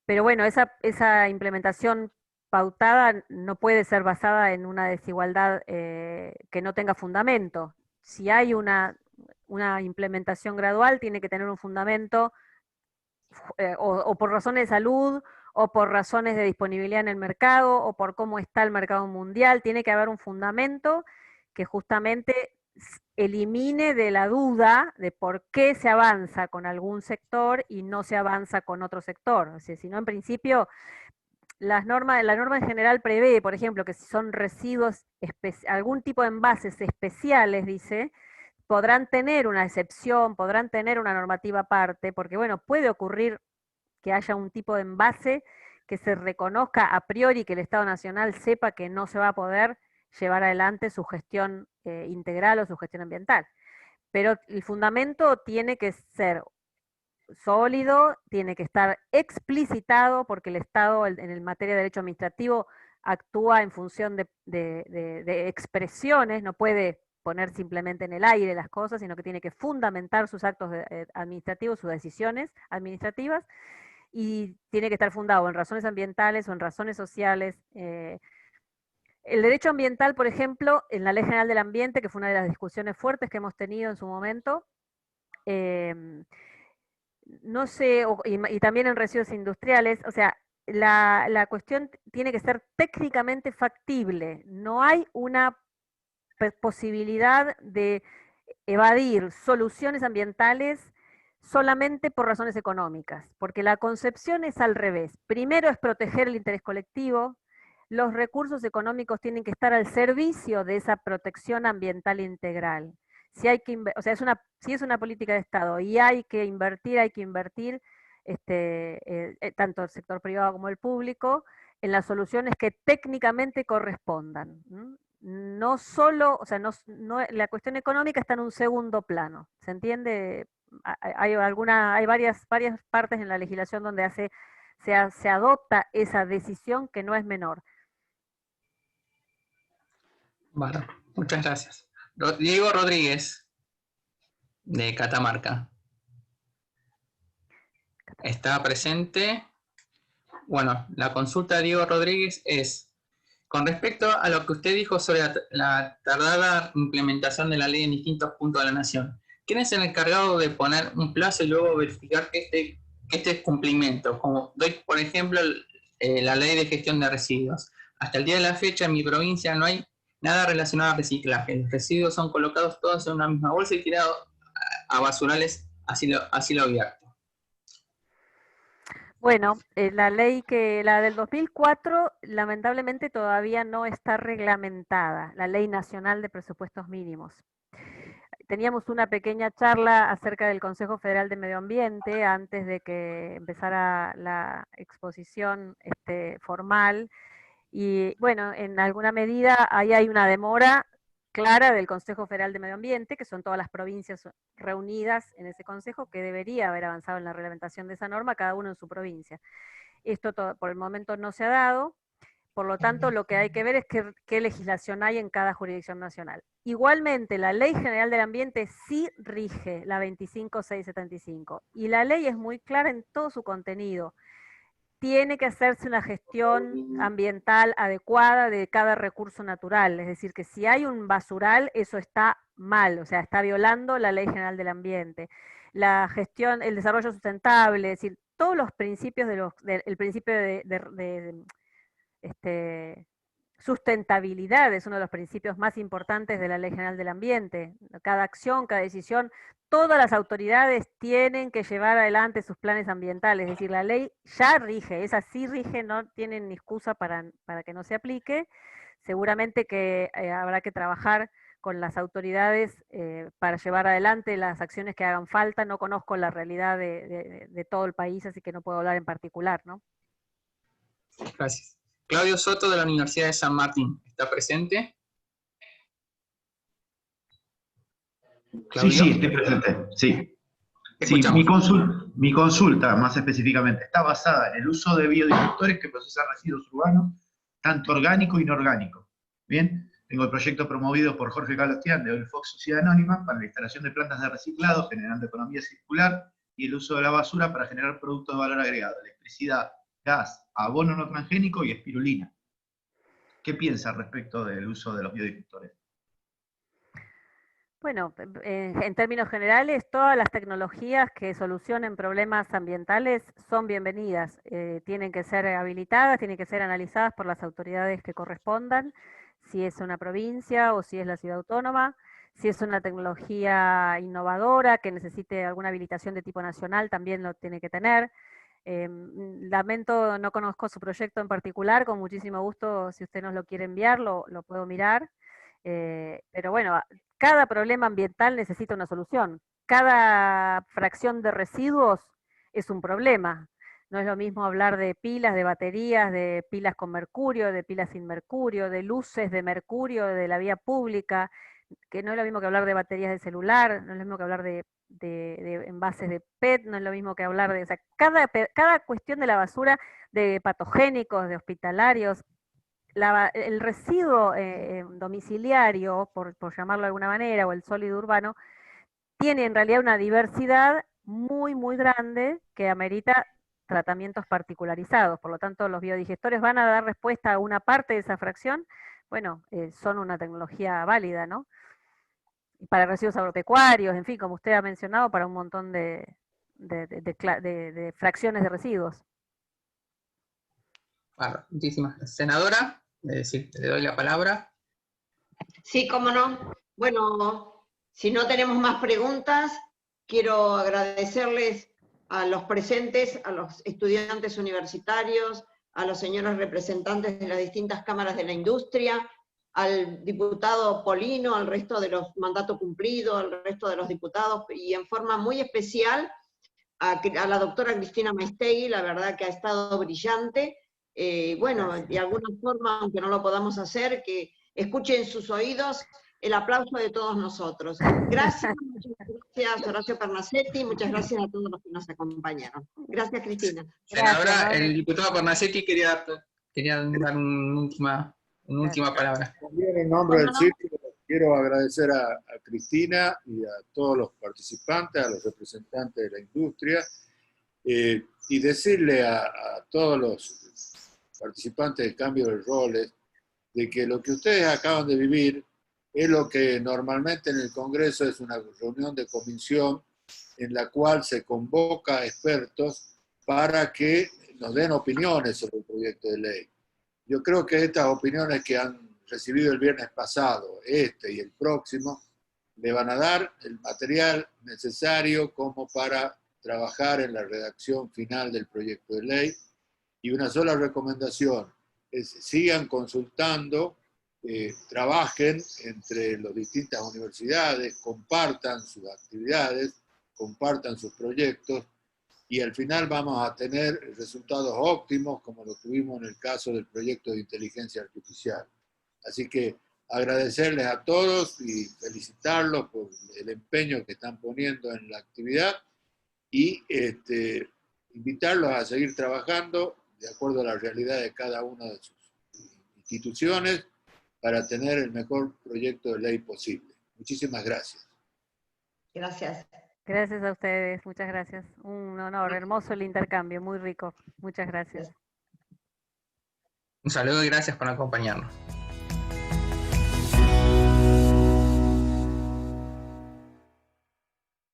pero bueno, esa implementación pautada no puede ser basada en una desigualdad que no tenga fundamento. Si hay una implementación gradual, tiene que tener un fundamento o por razones de salud, o por razones de disponibilidad en el mercado, o por cómo está el mercado mundial. Tiene que haber un fundamento que justamente elimine de la duda de por qué se avanza con algún sector y no se avanza con otro sector. O sea, si no, en principio, la norma en general prevé, por ejemplo, que si son residuos, algún tipo de envases especiales, dice, podrán tener una excepción, podrán tener una normativa aparte, porque bueno, puede ocurrir que haya un tipo de envase que se reconozca a priori, que el Estado Nacional sepa que no se va a poder llevar adelante su gestión integral o su gestión ambiental. Pero el fundamento tiene que ser sólido, tiene que estar explicitado, porque el Estado en materia de derecho administrativo actúa en función de expresiones, no puede poner simplemente en el aire las cosas, sino que tiene que fundamentar sus actos administrativos, sus decisiones administrativas, y tiene que estar fundado en razones ambientales o en razones sociales. El derecho ambiental, por ejemplo, en la Ley General del Ambiente, que fue una de las discusiones fuertes que hemos tenido en su momento, no sé, y también en residuos industriales, o sea, la cuestión tiene que ser técnicamente factible. No hay una posibilidad de evadir soluciones ambientales solamente por razones económicas, porque la concepción es al revés. Primero es proteger el interés colectivo, los recursos económicos tienen que estar al servicio de esa protección ambiental integral. Si hay que, o sea, si es una política de Estado y hay que invertir tanto el sector privado como el público, en las soluciones que técnicamente correspondan. No solo, o sea, la cuestión económica está en un segundo plano, ¿se entiende? Hay varias partes en la legislación donde hace se adopta esa decisión que no es menor. Bueno, muchas gracias. Diego Rodríguez, de Catamarca. ¿Está presente? Bueno, la consulta de Diego Rodríguez es, con respecto a lo que usted dijo sobre la tardada implementación de la ley en distintos puntos de la nación, ¿quién es el encargado de poner un plazo y luego verificar que este es cumplimiento? Como doy, por ejemplo, la ley de gestión de residuos. Hasta el día de la fecha en mi provincia no hay nada relacionado a reciclaje. Los residuos son colocados todos en una misma bolsa y tirados a basurales a cielo abierto. Bueno, la del 2004, lamentablemente todavía no está reglamentada, la Ley Nacional de Presupuestos Mínimos. Teníamos una pequeña charla acerca del Consejo Federal de Medio Ambiente antes de que empezara la exposición formal, y bueno, en alguna medida ahí hay una demora clara del Consejo Federal de Medio Ambiente, que son todas las provincias reunidas en ese consejo, que debería haber avanzado en la reglamentación de esa norma, cada uno en su provincia. Esto por el momento no se ha dado, por lo tanto lo que hay que ver es qué legislación hay en cada jurisdicción nacional. Igualmente, la Ley General del Ambiente sí rige la 25675, y la ley es muy clara en todo su contenido. Tiene que hacerse una gestión ambiental adecuada de cada recurso natural, es decir, que si hay un basural, eso está mal, o sea, está violando la Ley General del Ambiente. La gestión, el desarrollo sustentable, es decir, todos los principios el principio de sustentabilidad es uno de los principios más importantes de la Ley General del Ambiente. Cada acción, cada decisión, todas las autoridades tienen que llevar adelante sus planes ambientales, es decir, la ley ya rige, esa sí rige, no tienen ni excusa para que no se aplique. Seguramente que habrá que trabajar con las autoridades para llevar adelante las acciones que hagan falta. No conozco la realidad de todo el país, así que no puedo hablar en particular, ¿no? Gracias. Claudio Soto, de la Universidad de San Martín, ¿está presente? ¿Claudio? Sí, estoy presente, sí. Sí, mi consulta, más específicamente, está basada en el uso de biodigestores que procesan residuos urbanos, tanto orgánico e inorgánico. Bien, tengo el proyecto promovido por Jorge Calostián de Oil Fox Sociedad Anónima para la instalación de plantas de reciclado generando economía circular y el uso de la basura para generar productos de valor agregado, electricidad, gas, abono no transgénico y espirulina. ¿Qué piensa respecto del uso de los biodigestores? Bueno, en términos generales, todas las tecnologías que solucionen problemas ambientales son bienvenidas. Tienen que ser habilitadas, tienen que ser analizadas por las autoridades que correspondan, si es una provincia o si es la ciudad autónoma. Si es una tecnología innovadora que necesite alguna habilitación de tipo nacional, también lo tiene que tener. Lamento, no conozco su proyecto en particular, con muchísimo gusto, si usted nos lo quiere enviar, lo puedo mirar. Pero bueno, cada problema ambiental necesita una solución. Cada fracción de residuos es un problema. No es lo mismo hablar de pilas, de baterías, de pilas con mercurio, de pilas sin mercurio, de luces de mercurio de la vía pública, que no es lo mismo que hablar de baterías de celular, no es lo mismo que hablar de envases de PET, no es lo mismo que hablar de... O sea, cada cuestión de la basura, de patogénicos, de hospitalarios, el residuo domiciliario, por llamarlo de alguna manera, o el sólido urbano, tiene en realidad una diversidad muy, muy grande que amerita tratamientos particularizados. Por lo tanto, los biodigestores van a dar respuesta a una parte de esa fracción. Bueno, son una tecnología válida, ¿no? Para residuos agropecuarios, en fin, como usted ha mencionado, para un montón de fracciones de residuos. Bueno, muchísimas gracias. Senadora, le doy la palabra. Sí, cómo no. Bueno, si no tenemos más preguntas, quiero agradecerles a los presentes, a los estudiantes universitarios, a los señores representantes de las distintas cámaras de la industria, al diputado Polino, al resto de los mandatos cumplidos, al resto de los diputados, y en forma muy especial a la doctora Cristina Maestegui, la verdad que ha estado brillante. Bueno, de alguna forma, aunque no lo podamos hacer, que escuchen sus oídos el aplauso de todos nosotros. Gracias, muchas gracias Horacio Pernacsetti, muchas gracias a todos los que nos acompañaron. Gracias, Cristina. Senadora, el diputado Pernacsetti quería dar una última palabra. También en nombre del círculo quiero agradecer a Cristina y a todos los participantes, a los representantes de la industria, y decirle a todos los participantes del cambio de roles de que lo que ustedes acaban de vivir es lo que normalmente en el Congreso es una reunión de comisión en la cual se convoca a expertos para que nos den opiniones sobre el proyecto de ley. Yo creo que estas opiniones que han recibido el viernes pasado, este y el próximo, le van a dar el material necesario como para trabajar en la redacción final del proyecto de ley. Y una sola recomendación es sigan consultando, trabajen entre las distintas universidades, compartan sus actividades, compartan sus proyectos, y al final vamos a tener resultados óptimos como lo tuvimos en el caso del proyecto de inteligencia artificial. Así que agradecerles a todos y felicitarlos por el empeño que están poniendo en la actividad y invitarlos a seguir trabajando de acuerdo a la realidad de cada una de sus instituciones para tener el mejor proyecto de ley posible. Muchísimas gracias. Gracias. Gracias a ustedes, muchas gracias. Un honor, hermoso el intercambio, muy rico. Muchas gracias. Un saludo y gracias por acompañarnos.